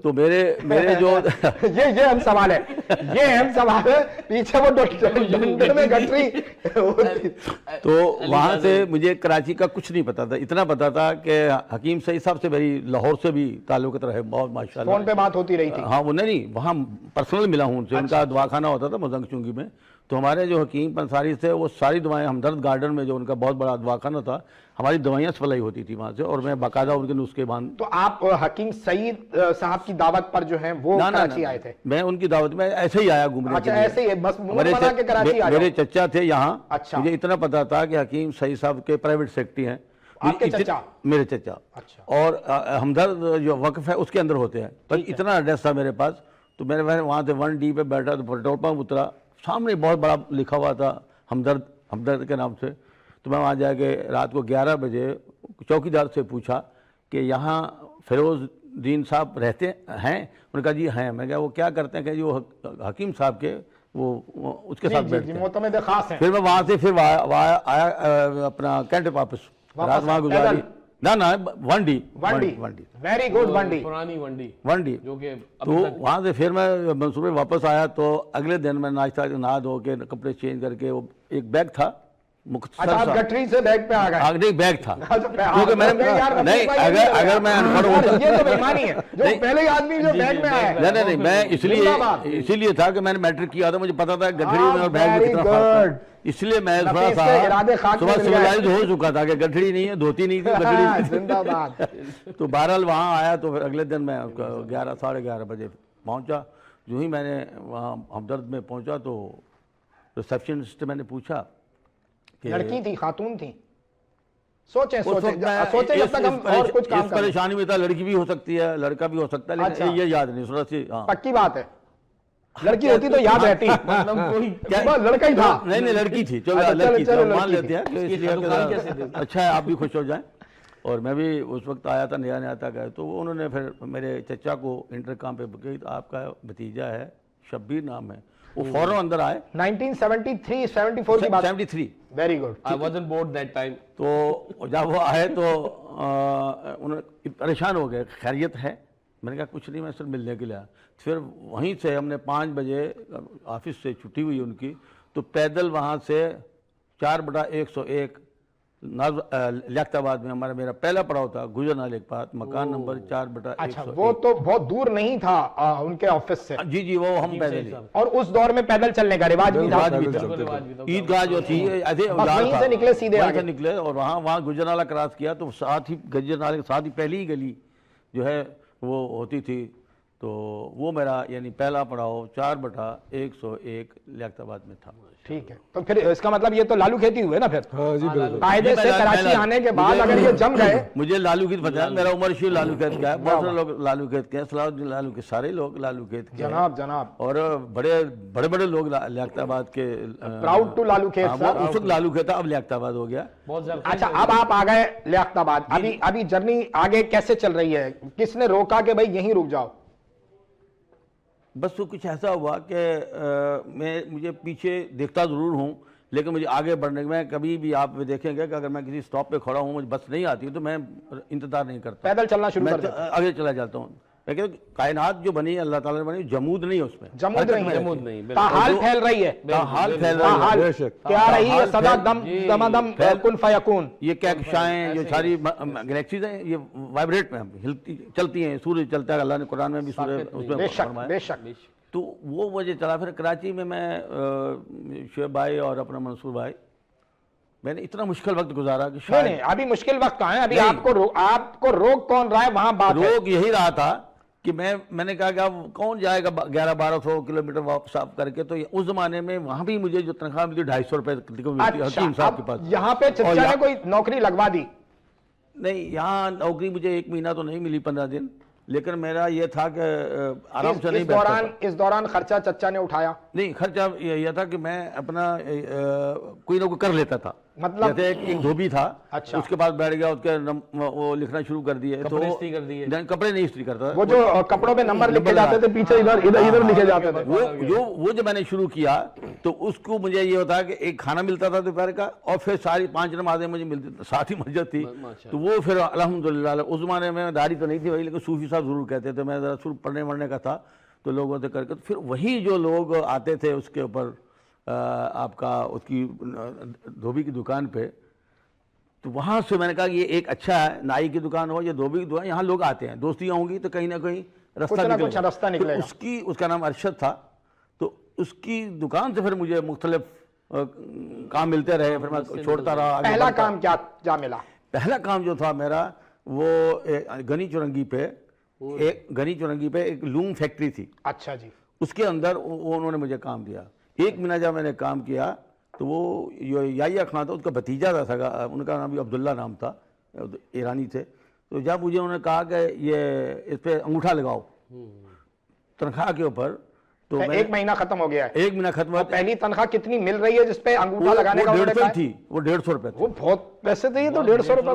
تو میرے جو یہ اہم سوال ہے، یہ اہم سوال ہے، پیچھے وہ ڈنڈے میں گٹری تو وہاں سے مجھے کراچی کا کچھ نہیں پتا تھا، اتنا پتا تھا کہ حکیم سعید صاحب سے میری لاہور سے بھی تعلقات رہے بہت ماشاءاللہ، فون پہ بات ہوتی رہی تھی. ہاں وہ نہیں وہاں پرسنل ملا ہوں ان سے، ان کا دواخانہ ہوتا تھا مزنگ چونگی میں، تو ہمارے جو حکیم پنساری تھے وہ ساری دوائیں ہمدرد گارڈن میں جو ان کا بہت بڑا دواخانہ تھا ہماری دوائیاں سپلائی ہوتی تھی وہاں سے، اور میں باقاعدہ ان کے نسخے باندھ. تو آپ حکیم سعید صاحب کی دعوت پر جو ہیں وہ کراچی آئے تھے؟ میں ان کی دعوت میں ایسے ہی آیا گھومنے کے اچھا لیے. ایسے ہی بس منہ بنا کے کراچی آ میرے چچا تھے یہاں، اچھا مجھے اتنا پتا تھا کہ حکیم سعید صاحب کے پرائیویٹ سیکرٹری ہیں آپ کے چچا؟ میرے چچا، اور ہمدرد جو وقف ہے اس کے اندر ہوتے ہیں، پر اتنا ایڈریس تھا میرے پاس. تو میں نے وہاں سے 1D پہ بیٹھا تو پیٹرول پمپ اترا، سامنے بہت بڑا لکھا ہوا تھا ہمدرد کے نام سے. تو میں وہاں جا کے رات کو 11 بجے چوکیدار سے پوچھا کہ یہاں فیروز دین صاحب رہتے ہیں؟ انہوں نے کہا جی ہیں. میں کہا وہ کیا کرتے ہیں؟ کہ جو حکیم صاحب کے وہ اس کے ساتھ بیٹھتے ہیں. معتمد خاص ہیں. پھر میں وہاں سے پھر آیا اپنا کینٹ واپس، رات وہاں گزاری. نہ 1D ویری گڈ 1D. تو وہاں سے پھر میں منصوبے واپس آیا تو اگلے دن میں ناشتہ نہا دھو کے کپڑے چینج کر کے، وہ ایک بیگ تھا اچھا آپ گٹری سے بیگ پہ آ گئے؟ آگے بیگ تھا کیونکہ میں نہیں اگر میں انپڑھ ہوتا، یہ تو بےایمانی ہے جو پہلے ہی آدمی جو بیگ میں آیا ہے. نہیں میں اسی لیے تھا کہ میں نے میٹرک کیا تھا، مجھے پتا تھا گٹھڑی میں اور بیگ میں کتنا فرق ہے، اس لیے میں تھوڑا سا صبح سویلائز ہو چکا تھا کہ گٹھڑی نہیں ہے، دھوتی نہیں تھی، گٹھڑی نہیں. تو بہرحال وہاں آیا تو پھر اگلے دن میں 11 ساڑھے 11 بجے پہنچا. جو ہی میں نے وہاں ہمدرد میں پہنچا تو ریسیپشنسٹ سے میں نے پوچھا، لڑکی تھی خاتون تھی؟ سوچیں جب تک ہم اور کچھ کام کریں. پریشانی میں تھا، لڑکی بھی ہو سکتی ہے لڑکا بھی ہو سکتا ہے، لیکن یہ یاد نہیں تھوڑا سی. پکی بات ہے، لڑکی ہوتی تو یاد رہتی، لڑکا ہی تھا. نہیں لڑکی تھی، چلو لڑکی تھی مان لیتے ہیں. اچھا ہے آپ بھی خوش ہو جائیں. اور میں بھی اس وقت آیا تھا، نیا تھا گئے تو انہوں نے پھر میرے چچا کو انٹرکام پہ بکئی، تو آپ کا بھتیجا ہے شبیر نام ہے، وہ فوراً اندر آئے. 1973-74 کی بات. 73. Very good. I wasn't born that time. تو جب وہ آئے تو انہوں نے پریشان ہو گئے، خیریت ہے؟ میں نے کہا کچھ نہیں، میں صرف ملنے کے لیے آیا. پھر وہیں سے ہم نے 5 بجے آفس سے چھٹی ہوئی ان کی، تو پیدل وہاں سے 4/101 لیاقت آباد میں میرا پہلا پڑاؤ تھا، گجر نالے کے پاس، مکان نمبر 4/101. اچھا وہ تو بہت دور نہیں تھا ان کے آفس سے؟ جی وہ ہم پیدل ہی. اور اس دور میں پیدل چلنے کا رواج بھی تھا؟ عیدگاہ جو تھی ایسے وہیں سے نکلے سیدھے آگے نکلے، اور وہاں گجر نالہ کراس کیا تو ساتھ ہی گجر نالے کے ساتھ ہی پہلی ہی گلی جو ہے وہ ہوتی تھی. تو وہ میرا یعنی پہلا پڑاؤ 4/101 لیاقت آباد میں تھا. ٹھیک ہے. تو پھر اس کا مطلب یہ تو لالو کھیتی ہوئے نا پھر؟ ہاں جی بالکل. قاعدے سے کراچی آنے کے بعد اگر یہ جم گئے. مجھے لالو کھیت پتہ ہے، میرا عمر شیر لالو کھیت کا ہے، بہت سارے لوگ لالو کھیت کے ہیں، صلاح الدین لالو کے سارے لوگ لالو کھیت کے ہیں. جناب اور بڑے لوگ لیاقت آباد کے. پراؤڈ ٹو لالو کھیت. اس وقت لالو کھیت تھا، اب لیاقت آباد ہو گیا. اچھا اب آپ آ گئے لیاقت آباد، ابھی جرنی آگے کیسے چل رہی ہے؟ کس نے روکا کہ بھائی یہیں رک جاؤ؟ بس وہ کچھ ایسا ہوا کہ مجھے پیچھے دیکھتا ضرور ہوں، لیکن مجھے آگے بڑھنے میں کبھی بھی آپ دیکھیں گے کہ اگر میں کسی سٹاپ پہ کھڑا ہوں، مجھے بس نہیں آتی تو میں انتظار نہیں کرتا، پیدل چلنا شروع کر دیتا، آگے چلا جاتا ہوں. لیکن کائنات جو بنی اللہ تعالیٰ نے بنی، جمود نہیں ہے اس میں، جمود نہیں، تاحال پھیل رہی ہے، تاحال پھیل رہی ہے، کیا رہی ہے صدا دم کن فیکون. یہ کہکشائیں جو ساری گلیکسیز ہیں یہ وائبریٹ میں ہلتی چلتی ہیں، سورج چلتا ہے، اللہ نے قرآن میں بھی سورج اس میں فرمایا. بے شک. تو وہ وجہ چلا. پھر کراچی میں شعیب بھائی اور اپنا منصور بھائی، میں نے اتنا مشکل وقت گزارا کہ شاید نہیں ابھی مشکل وقت کہاں ہے، ابھی آپ کو روک کون رہا ہے وہاں بات ہے. روک یہی رہا تھا کہ میں نے کہا کہ اب کون جائے گا 1100-1200 کلومیٹر واپس آپ کر کے. تو اس زمانے میں وہاں بھی مجھے جو تنخواہ ملتی 250 روپے حکیم صاحب کے پاس. یہاں پہ چچا نے کوئی نوکری لگوا دی؟ نہیں، یہاں نوکری مجھے 1 مہینہ تو نہیں ملی، 15 دن. لیکن میرا یہ تھا کہ آرام سے نہیں بیٹھتا تھا. اس دوران خرچہ چچا نے اٹھایا؟ نہیں، خرچہ یہ تھا کہ میں اپنا کوئی نہ کوئی کر لیتا تھا. مطلب جیسے ایک دھوبی تھا، اس کے پاس بیٹھ گیا، اس کے وہ لکھنا شروع کر دیے. تو کپڑے نہیں استری کرتا تھا. وہ جو کپڑوں پہ نمبر لکھے جاتے تھے پیچھے ادھر لکھے جاتے تھے، وہ جو میں نے شروع کیا تو اس کو مجھے یہ ہوتا ہے کہ ایک کھانا ملتا تھا دوپہر کا، اور پھر ساری 5 نمازیں مجھے ملتی، ساتھ ہی مسجد تھی. تو وہ پھر الحمدللہ اس زمانے میں داڑھی تو نہیں تھی وہی، لیکن صوفی صاحب ضرور کہتے تھے. میں ذرا شروع پڑھنے وڑھنے کا تھا تو لوگوں سے کر کے پھر وہی جو لوگ آتے تھے اس کے اوپر آپ کا اس کی دھوبی کی دکان پہ، تو وہاں سے میں نے کہا کہ یہ ایک اچھا ہے، نائی کی دکان ہو یا دھوبی کی دکان، یہاں لوگ آتے ہیں، دوستیاں ہوں گی تو کہیں نہ کہیں رستہ نکلے گا. اس کا نام ارشد تھا. تو اس کی دکان سے پھر مجھے مختلف کام ملتے رہے، پھر میں چھوڑتا رہا. پہلا کام کیا ملا؟ پہلا کام جو تھا میرا وہ گنی چورنگی پہ ایک لوم فیکٹری تھی. اچھا جی. اس کے اندر انہوں نے مجھے کام دیا. 1 مہینہ جب میں نے کام کیا تو وہ یحییٰ خان تھا، اس کا بھتیجا تھا، ان کا نام بھی عبداللہ نام تھا، ایرانی تھے. تو جب مجھے انہوں نے کہا کہ یہ اس پہ انگوٹھا لگاؤ تنخواہ کے اوپر، تو 1 مہینہ ختم ہو گیا ہے. 1 مہینہ ختم ہوا. پہلی تنخواہ کتنی مل رہی ہے جس پہ انگوٹھا لگانے کا؟ وہ 150 تھی. وہ 150 روپے تھی. وہ بہت پیسے تھے. یہ تو 150 روپے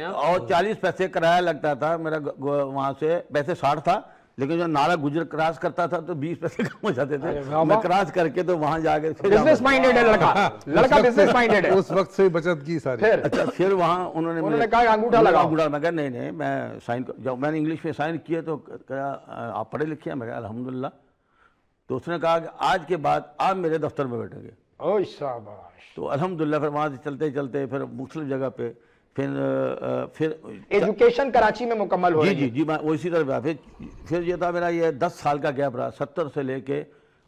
اور 40 پیسے کرایہ لگتا تھا میرا وہاں سے. پیسے 60 تھا، لیکن جو نالا گجر کراس کرتا تھا تو 20 پیسے کم ہو جاتے تھے. میں کراس کر کے تو وہاں جا کے بزنس مائنڈیڈ ہے لڑکا بزنس مائنڈیڈ ہے. اس وقت سے بچت کی ساری. اچھا، پھر وہاں انہوں نے کہا انگوٹھا لگاؤ. میں کہا نہیں، میں سائن، جب میں نے انگلش میں سائن کیا تو کہا آپ پڑھے لکھے ہیں؟ میں کہا الحمدللہ. تو اس نے کہا کہ آج کے بعد آپ میرے دفتر میں بیٹھیں گے. اوہ شاباش. تو الحمدللہ پھر وہاں سے چلتے چلتے پھر مختلف جگہ پہ پھر ایجوکیشن کراچی میں مکمل ہو رہی ہے. جی میں اسی طرح. پھر یہ تھا میرا یہ 10 سال کا گیپ رہا، 70 سے لے کے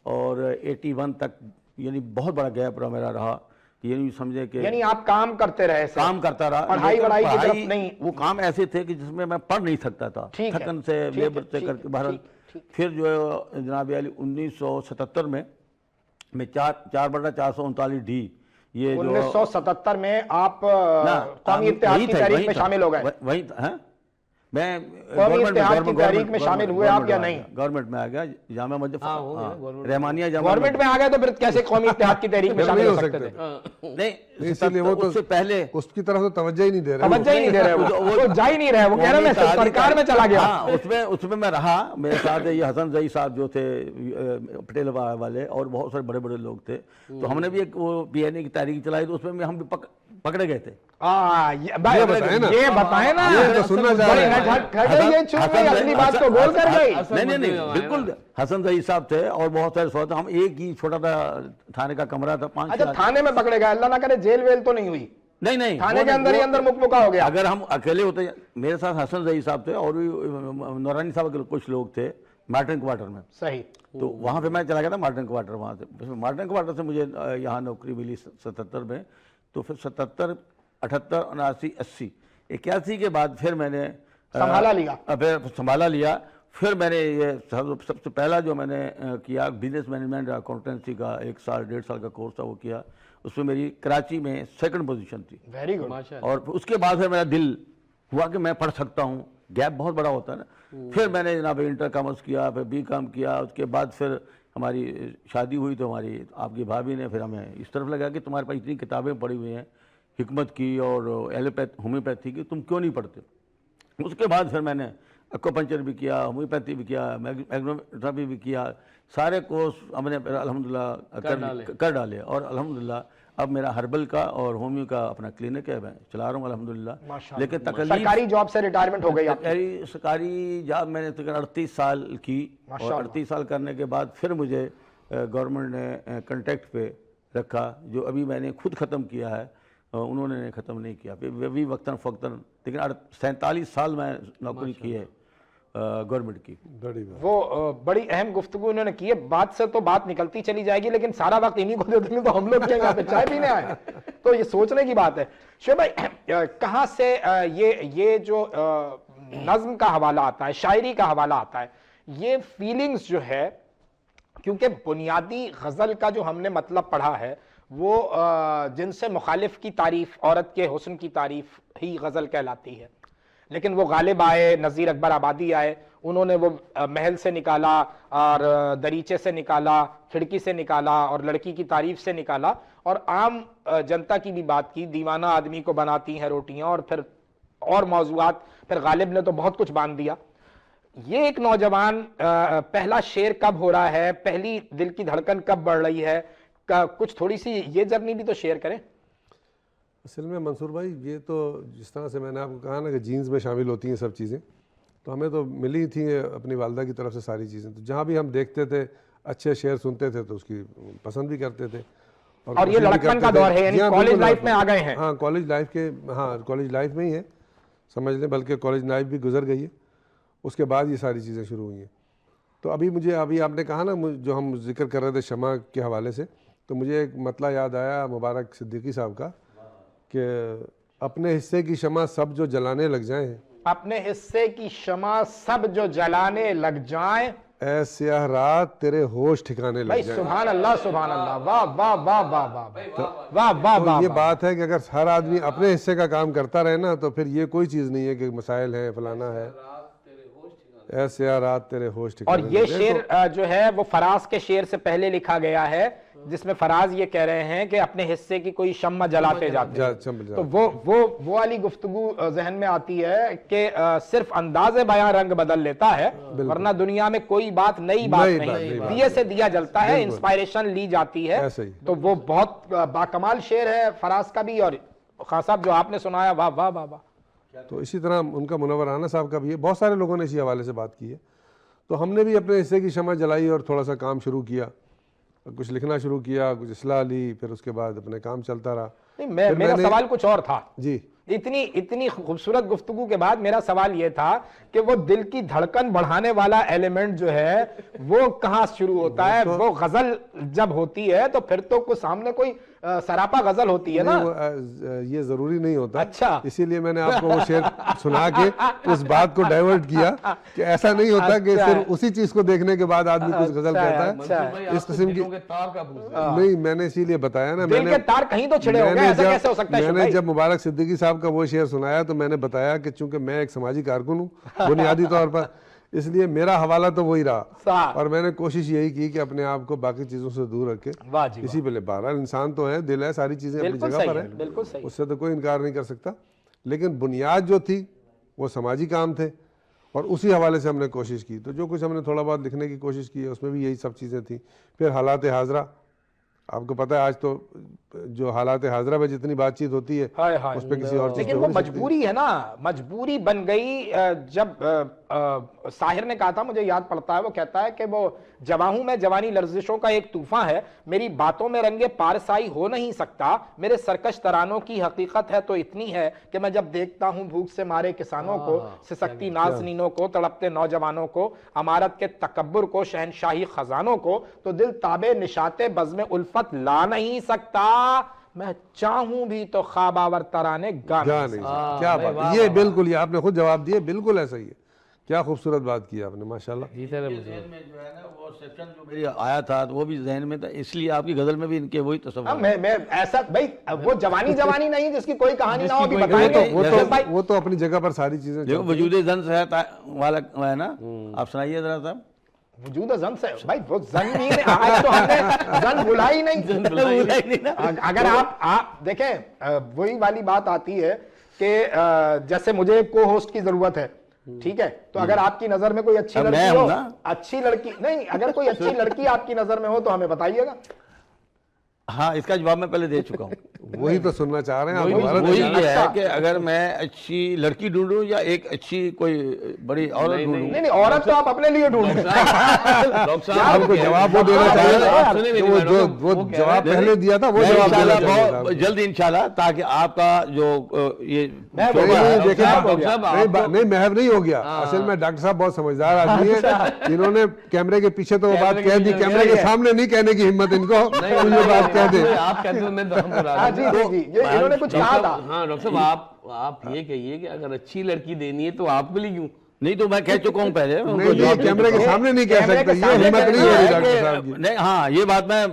اور 81 تک، یعنی بہت بڑا گیپ رہا میرا. یعنی سمجھے کہ یعنی آپ کام کرتے رہے، کام کرتا رہا. پڑھائی وڑھائی کی طرف نہیں. وہ کام ایسے تھے کہ جس میں میں پڑھ نہیں سکتا تھا، تھکن سے لیبر سے کر کے. بہرحال پھر جو ہے جناب علی 1977 میں 4/439 ڈی، یہ 1977 میں آپ قومی اتحاد کی تحریک میں شامل ہو گئے. وہی میں قومی اتحاد کی تحریک میں شامل ہوئے آپ یا نہیں؟ گورنمنٹ میں آ گیا، جامعہ مسجد رحمانیہ جامعہ. گورنمنٹ میں آ گئے تو پھر کیسے قومی اتحاد کی تحریک میں شامل ہو سکتے تھے؟ نہیں، اس لیے وہ تو پہلے اس کی طرف تو توجہ ہی نہیں دے رہے. وہ جا ہی نہیں رہے. وہ کہہ رہے میں سرکار میں چلا گیا. اس میں رہا. میرے ساتھ یہ حسن زئی صاحب جو تھے پٹیل والے، اور بہت سارے بڑے بڑے لوگ تھے. تو ہم نے بھی ایک وہ پی این اے کی تحریک چلائی، تو اس میں ہم بھی پکڑے گئے تھے. یہ بتائیں نا، نہیں بالکل. حسن زئی صاحب تھے اور بہت سارے ساتھ. ہم ایک ہی چھوٹا سا تھانے کا کمرہ تھا. 5 تھانے میں پکڑے گئے. اللہ نہ کرے جیل ویل تو نہیں ہوئی؟ نہیں، تھانے کے اندر ہی اندر مکمکا ہو گیا. اگر ہم اکیلے ہوتے. میرے ساتھ حسن زئی صاحب تھے اور بھی نورانی صاحب کے کچھ لوگ تھے مارٹن کوارٹر میں. صحیح. تو وہاں پہ میں چلا گیا تھا مارٹن کوارٹر. وہاں سے مارٹن کوارٹر سے مجھے یہاں نوکری ملی 77 میں. تو پھر 77 78 79 80 81 کے بعد پھر میں نے سنبھالا لیا. پھر میں نے یہ سب سے پہلا جو میں نے کیا بزنس مینجمنٹ اکاؤنٹنسی کا 1 سال 1.5 سال کا کورس تھا، وہ کیا. اس میں میری کراچی میں 2nd پوزیشن تھی. Very good. اور اس کے بعد پھر میرا دل ہوا کہ میں پڑھ سکتا ہوں. گیپ بہت بڑا ہوتا ہے نا. پھر میں نے جناب انٹر کامرس کیا، پھر بی کام کیا. اس کے بعد پھر ہماری شادی ہوئی تو ہماری آپ کی بھابھی نے پھر ہمیں اس طرف لگا کہ تمہارے پاس اتنی کتابیں پڑھی ہوئی ہیں حکمت کی اور ہومیوپیتھی کی، تم کیوں نہیں پڑھتے. اس کے بعد پھر میں نے ایکوپنچر بھی کیا، ہومیوپیتھی بھی کیا، میگنوتھراپی بھی کیا. سارے کورس ہم نے الحمدللہ کر ڈالے. اور الحمدللہ اب میرا ہربل کا اور ہومیو کا اپنا کلینک ہے، میں چلا رہا ہوں الحمدللہ. لیکن سرکاری جاب سے ریٹائرمنٹ ہو گئی؟ سرکاری جاب میں نے تقریباً 38 سال کی. اور 38 سال کرنے کے بعد پھر مجھے گورنمنٹ نے کنٹیکٹ پہ رکھا، جو ابھی میں نے خود ختم کیا ہے، انہوں نے ختم نہیں کیا. بھی وقتاً فوقتاً لیکن 47 سال میں نوکری کی ہے گورنمنٹ کی. وہ بڑی اہم گفتگو انہوں نے کی ہے. بات سے تو بات نکلتی چلی جائے گی، لیکن سارا وقت انہی کو دے دیں گے تو ہم لوگ کیا یہاں پہ چائے پینے آئے. تو یہ سوچنے کی بات ہے. شعیب بھائی، کہاں سے یہ جو نظم کا حوالہ آتا ہے، شاعری کا حوالہ آتا ہے، یہ فیلنگز جو ہے، کیونکہ بنیادی غزل کا جو ہم نے مطلب پڑھا ہے وہ جن سے مخالف کی تعریف، عورت کے حسن کی تعریف ہی غزل کہلاتی ہے. لیکن وہ غالب آئے, نذیر اکبر آبادی آئے, انہوں نے وہ محل سے نکالا اور دریچے سے نکالا, کھڑکی سے نکالا اور لڑکی کی تعریف سے نکالا, اور عام جنتا کی بھی بات کی, دیوانہ آدمی کو بناتی ہیں روٹیاں, اور پھر اور موضوعات. پھر غالب نے تو بہت کچھ باندھ دیا. یہ ایک نوجوان پہلا شعر کب ہو رہا ہے, پہلی دل کی دھڑکن کب بڑھ رہی ہے, کچھ تھوڑی سی یہ جرنی بھی تو شیئر کریں. اصل میں منصور بھائی یہ تو جس طرح سے میں نے آپ کو کہا نا کہ جینز میں شامل ہوتی ہیں سب چیزیں, تو ہمیں تو ملی تھیں اپنی والدہ کی طرف سے ساری چیزیں. تو جہاں بھی ہم دیکھتے تھے اچھے شعر سنتے تھے تو اس کی پسند بھی کرتے تھے. اور یہ لڑکپن کا دور ہے, یعنی کالج لائف میں آ گئے ہیں. ہاں کالج لائف کے, ہاں کالج لائف میں ہی ہے سمجھ لیں, بلکہ کالج لائف بھی گزر گئی ہے, اس کے بعد یہ ساری چیزیں شروع ہوئی ہیں. تو ابھی آپ نے کہا نا جو ہم ذکر کر رہے تھے شمع کے حوالے سے, تو مجھے ایک مطلع یاد آیا مبارک صدیقی صاحب کا کہ اپنے حصے کی شمع سب جو جلانے لگ جائیں, اپنے حصے کی شمع سب جو جلانے لگ جائیں, اے سیاہ رات تیرے ہوش ٹھکانے لگ جائیں. سبحان اللہ سبحان اللہ, واہ واہ واہ واہ واہ واہ واہ واہ. یہ بات ہے کہ اگر ہر آدمی اپنے حصے کا کام کرتا رہے نا تو پھر یہ کوئی چیز نہیں ہے کہ مسائل ہیں فلانا ہے. اے سیاہ رات تیرے ہوش ٹھکانے. اور یہ شعر جو ہے وہ فراز کے شعر سے پہلے لکھا گیا ہے, جس میں فراز یہ کہہ رہے ہیں کہ اپنے حصے کی کوئی شمع جلاتے جاتے ہیں. تو وہ والی گفتگو ذہن میں آتی ہے کہ صرف انداز بیان رنگ بدل لیتا ہے, ورنہ دنیا میں کوئی بات نئی بات نہیں, دیے سے دیا جلتا ہے, انسپائریشن لی جاتی ہے. تو وہ بہت باکمال شعر ہے فراز کا بھی, اور خان صاحب جو آپ نے سنایا واہ واہ واہ واہ. تو اسی طرح ان کا منور رانا صاحب کا بھی ہے, بہت سارے لوگوں نے اسی حوالے سے بات کی ہے. تو ہم نے بھی اپنے حصے کی شمع جلائی اور تھوڑا سا کام شروع کیا, کچھ لکھنا شروع کیا, کچھ اصلاح لی, پھر اس کے بعد اپنے کام چلتا رہا. نہیں, میرا سوال کچھ اور تھا. جی, اتنی خوبصورت گفتگو کے بعد میرا سوال یہ تھا کہ وہ دل کی دھڑکن بڑھانے والا ایلیمنٹ جو ہے وہ کہاں شروع ہوتا ہے. وہ غزل جب ہوتی ہے تو پھر تو کچھ سامنے کوئی سراپا غزل ہوتی ہے نا. یہ ضروری نہیں ہوتا. اچھا, اسی لیے میں نے آپ کو وہ شعر سنا کے اس بات کو ڈائیورٹ کیا کہ ایسا نہیں ہوتا کہ صرف اسی چیز کو دیکھنے کے بعد آدمی کچھ غزل کہتا ہے. اس قسم کی نہیں, میں نے اسی لیے بتایا نا, دل کے تار کہیں تو چھڑے ہو گئے, ایسا کیسے ہو سکتا ہے. میں نے جب مبارک صدیقی صاحب کا وہ شعر سنایا تو میں نے بتایا کہ چونکہ میں ایک سماجی کارکن ہوں بنیادی طور پر, اس لیے میرا حوالہ تو وہی رہا, اور میں نے کوشش یہی کی کہ اپنے آپ کو باقی چیزوں سے دور رکھے. اسی پہ بہرحال انسان تو ہے, دل ہے, ساری چیزیں اپنی جگہ پر ہیں, اس سے تو کوئی انکار نہیں کر سکتا, لیکن بنیاد جو تھی وہ سماجی کام تھے, اور اسی حوالے سے ہم نے کوشش کی. تو جو کچھ ہم نے تھوڑا بہت لکھنے کی کوشش کی ہے اس میں بھی یہی سب چیزیں تھیں. پھر حالات حاضرہ, آپ کو پتہ ہے آج تو جو حالات حاضرہ میں جتنی بات چیت ہوتی ہے اس پہ کسی اور چیز, لیکن وہ مجبوری ہے نا, مجبوری بن گئی. جب ساحر نے کہا تھا, مجھے یاد پڑتا ہے, وہ کہتا ہے کہ وہ جواں ہوں میں, جوانی لرزشوں کا ایک طوفان ہے, میری باتوں میں رنگ پارسائی ہو نہیں سکتا, میرے سرکش ترانوں کی حقیقت ہے تو اتنی ہے کہ میں جب دیکھتا ہوں بھوک سے مارے کسانوں کو, سسکتی نازنینوں کو, تڑپتے نوجوانوں کو, عمارت کے تکبر کو, شہنشاہی خزانوں کو, تو دل تابے نشاط بزم الفت لا نہیں سکتا, میں چاہوں بھی تو خواب آور ترانے گا نہیں سکتا. کیا بات, یہ بالکل, یہ آپ نے خود جواب دیے, بالکل ایسا ہی ہے. کیا خوبصورت بات کی آپ نے, ماشاءاللہ. ذہن میں جو ہے نا وہ سیکشن جو میری آیا تھا وہ بھی ذہن میں تھا, اس لیے آپ کی غزل میں بھی ان کے وہی تصور. میں ایسا بھائی, وہ جوانی نہیں جس کی کوئی کہانی نہ ہو, بھی بتائیں گے. وہ تو اپنی جگہ پر ساری چیزیں دیکھو, وجود زن صحت والا ہے نا, آپ سنائیے ذرا صاحب. وجود زن سے بھائی, وہ زن نہیں ہے, آج تو ہم نے زن بھلا ہی نہیں. اگر آپ دیکھیں, وہی والی بات آتی ہے کہ جیسے مجھے کو ہوسٹ کی ضرورت ہے, ٹھیک ہے, تو اگر آپ کی نظر میں کوئی اچھی لڑکی ہو, اچھی لڑکی نہیں, اگر کوئی اچھی لڑکی آپ کی نظر میں ہو تو ہمیں بتائیے گا. ہاں, اس کا جواب میں پہلے دے چکا ہوں. وہی تو سننا چاہ رہے ہیں. وہی یہ ہے کہ اگر میں اچھی لڑکی ڈھونڈوں یا ایک اچھی کوئی بڑی عورت ڈھونڈوں. نہیں, عورت تو آپ اپنے لیے ڈھونڈیں. آپ کو جواب وہ دینا چاہ رہے ہیں, وہ جواب پہلے دیا تھا, وہ جواب دینا چاہ رہے ہیں جلدی انشاءاللہ, تاکہ آپ کا جو یہ نہیں محو نہیں ہو گیا. اصل میں ڈاکٹر صاحب بہت سمجھدار آدمی ہیں, انہوں نے کیمرے کے پیچھے تو وہ بات کہہ دی, کیمرے کے سامنے نہیں کہنے کی ہمت ان کو, یہ بات کہہ دیں. آپ کہتے ہیں, میں تو ہم جی انہوں نے کچھ کہا تھا. ہاں ڈاکٹر صاحب, آپ یہ کہیے کہ اگر اچھی لڑکی دینی ہے تو آپ کے لیے کیوں, نہیں تو میں کہہ چکا ہوں پہلے ان کو نہیں جواب یہ کیمرے کے سامنے نہیں کہہ سکتے, یہ ہمت نہیں ہے ڈاکٹر صاحب کی. نہیں ہاں یہ بات میں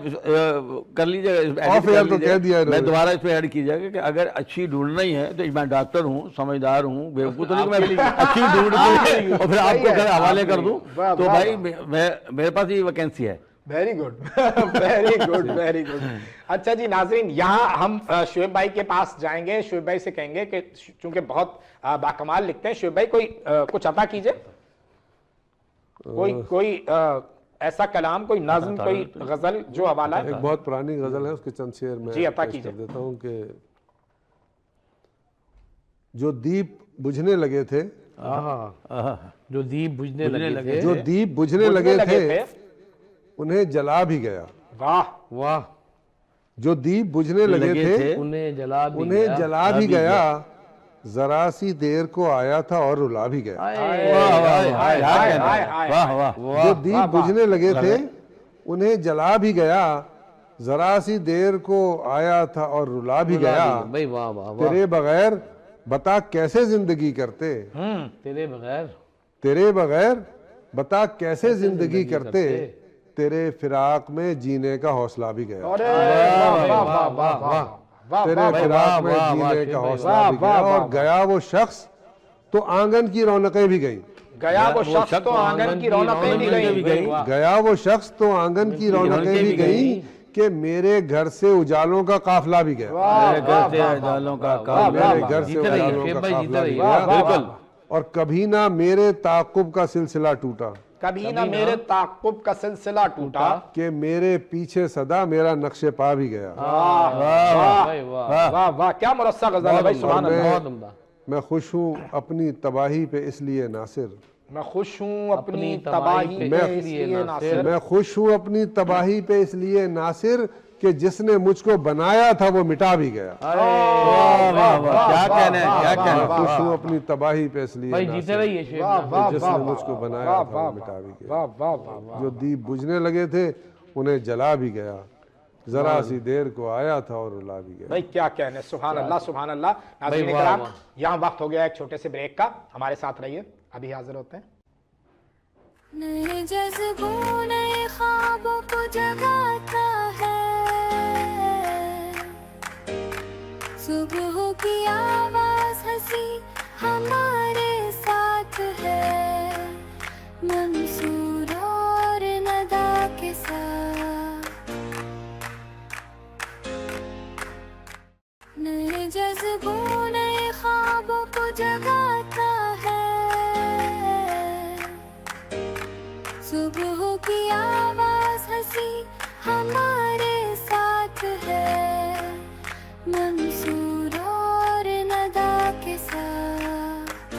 کر لیجیے Off air تو کہہ دیا ہے میں دوبارہ اس پہ ایڈ کیجیے گا کہ اگر اچھی ڈھونڈنا ہی ہے تو میں ڈاکٹر ہوں, سمجھدار ہوں, بیوقوف تو نہیں کہ میں اچھی ڈھونڈ کے اور پھر آپ کو حوالے کر دوں. تو بھائی میرے پاس یہ ویکینسی ہے. Very good very good very good. اچھا جی ناظرین, یہاں ہم شعیب بھائی کے پاس جائیں گے, شعیب بھائی سے کہیں گے کہ چونکہ بہت باکمال لکھتے ہیں, شعیب بھائی کوئی کچھ عطا کیجئے, کوئی ایسا کلام, کوئی نظم, کوئی غزل جو حوالہ ہے. ایک بہت پرانی غزل ہے, اس کے چند شعر میں جی عطا پیش کیجئے. کر دیتا ہوں کہ جو دیپ بجھنے لگے تھے, جو دیپ بجھنے لگے تھے, جو دیپ بجھنے لگے تھے انہیں جلا بھی گیا. واہ واہ, جو دیپ بجھنے لگے تھے انہیں جلا بھی گیا, ذرا سی دیر کو آیا تھا اور رلا بھی گیا. جو دیپ بجھنے لگے تھے انہیں جلا بھی گیا, ذرا سی دیر کو آیا تھا اور رلا بھی گیا. بھائی واہ واہ, تیرے بغیر بتا کیسے زندگی کرتے, تیرے بغیر بتا کیسے زندگی کرتے, تیرے فراق میں جینے کا حوصلہ بھی گیا. تیرے فراق میں جینے کا حوصلہ بھی گیا, اور گیا وہ شخص تو آنگن کی رونقیں بھی گئیں. گیا وہ شخص تو آنگن کی رونقیں بھی گئیں. گیا وہ شخص تو آنگن کی رونقیں بھی گئیں کہ میرے گھر سے اجالوں کا قافلہ بھی گیا. میرے گھر سے اجالوں کا میرے گھر سے اجالوں کا قافلہ بھی گیا, اور کبھی نہ میرے تعاقب کا سلسلہ ٹوٹا, کبھی نہ میرے تعاقب کا سلسلہ ٹوٹا, کہ میرے پیچھے صدا میرا نقش پا بھی گیا. واہ واہ, کیا مرصع غزل ہے بھائی, سبحان اللہ. میں خوش ہوں اپنی تباہی پہ اس لیے ناصر, میں خوش ہوں اپنی تباہی پہ اس لیے ناصر, میں خوش ہوں اپنی تباہی پہ اس لیے ناصر کہ جس نے مجھ کو بنایا تھا وہ مٹا بھی گیا. کیا کہنا ہے, کیا کہنا ہے. خوش ہوں اپنی تباہی پہ اس لیے ناصر کہ جس نے مجھ کو بنایا تھا وہ مٹا بھی گیا. جو دیپ بجھنے لگے تھے انہیں جلا بھی گیا, ذرا سی دیر کو آیا تھا اور رلا بھی گیا. بھائی کیا کہنے, سبحان اللہ سبحان اللہ. ناظرین کرام, یہاں وقت ہو گیا ایک چھوٹے سے بریک کا, ہمارے ساتھ رہیے, ابھی حاضر ہوتے ہیں. نئے جذبوں نئے خوابوں کو جگاتا ہے, صبح کی آواز ہنسی ہمارے ساتھ ہے, منصور اور ندا کے ساتھ. نئے جذبوں نئے خوابوں کو جگاتا ہے, صبح کی آواز ہنسی ہمارے ساتھ ہے, منصور اور ندا کے ساتھ.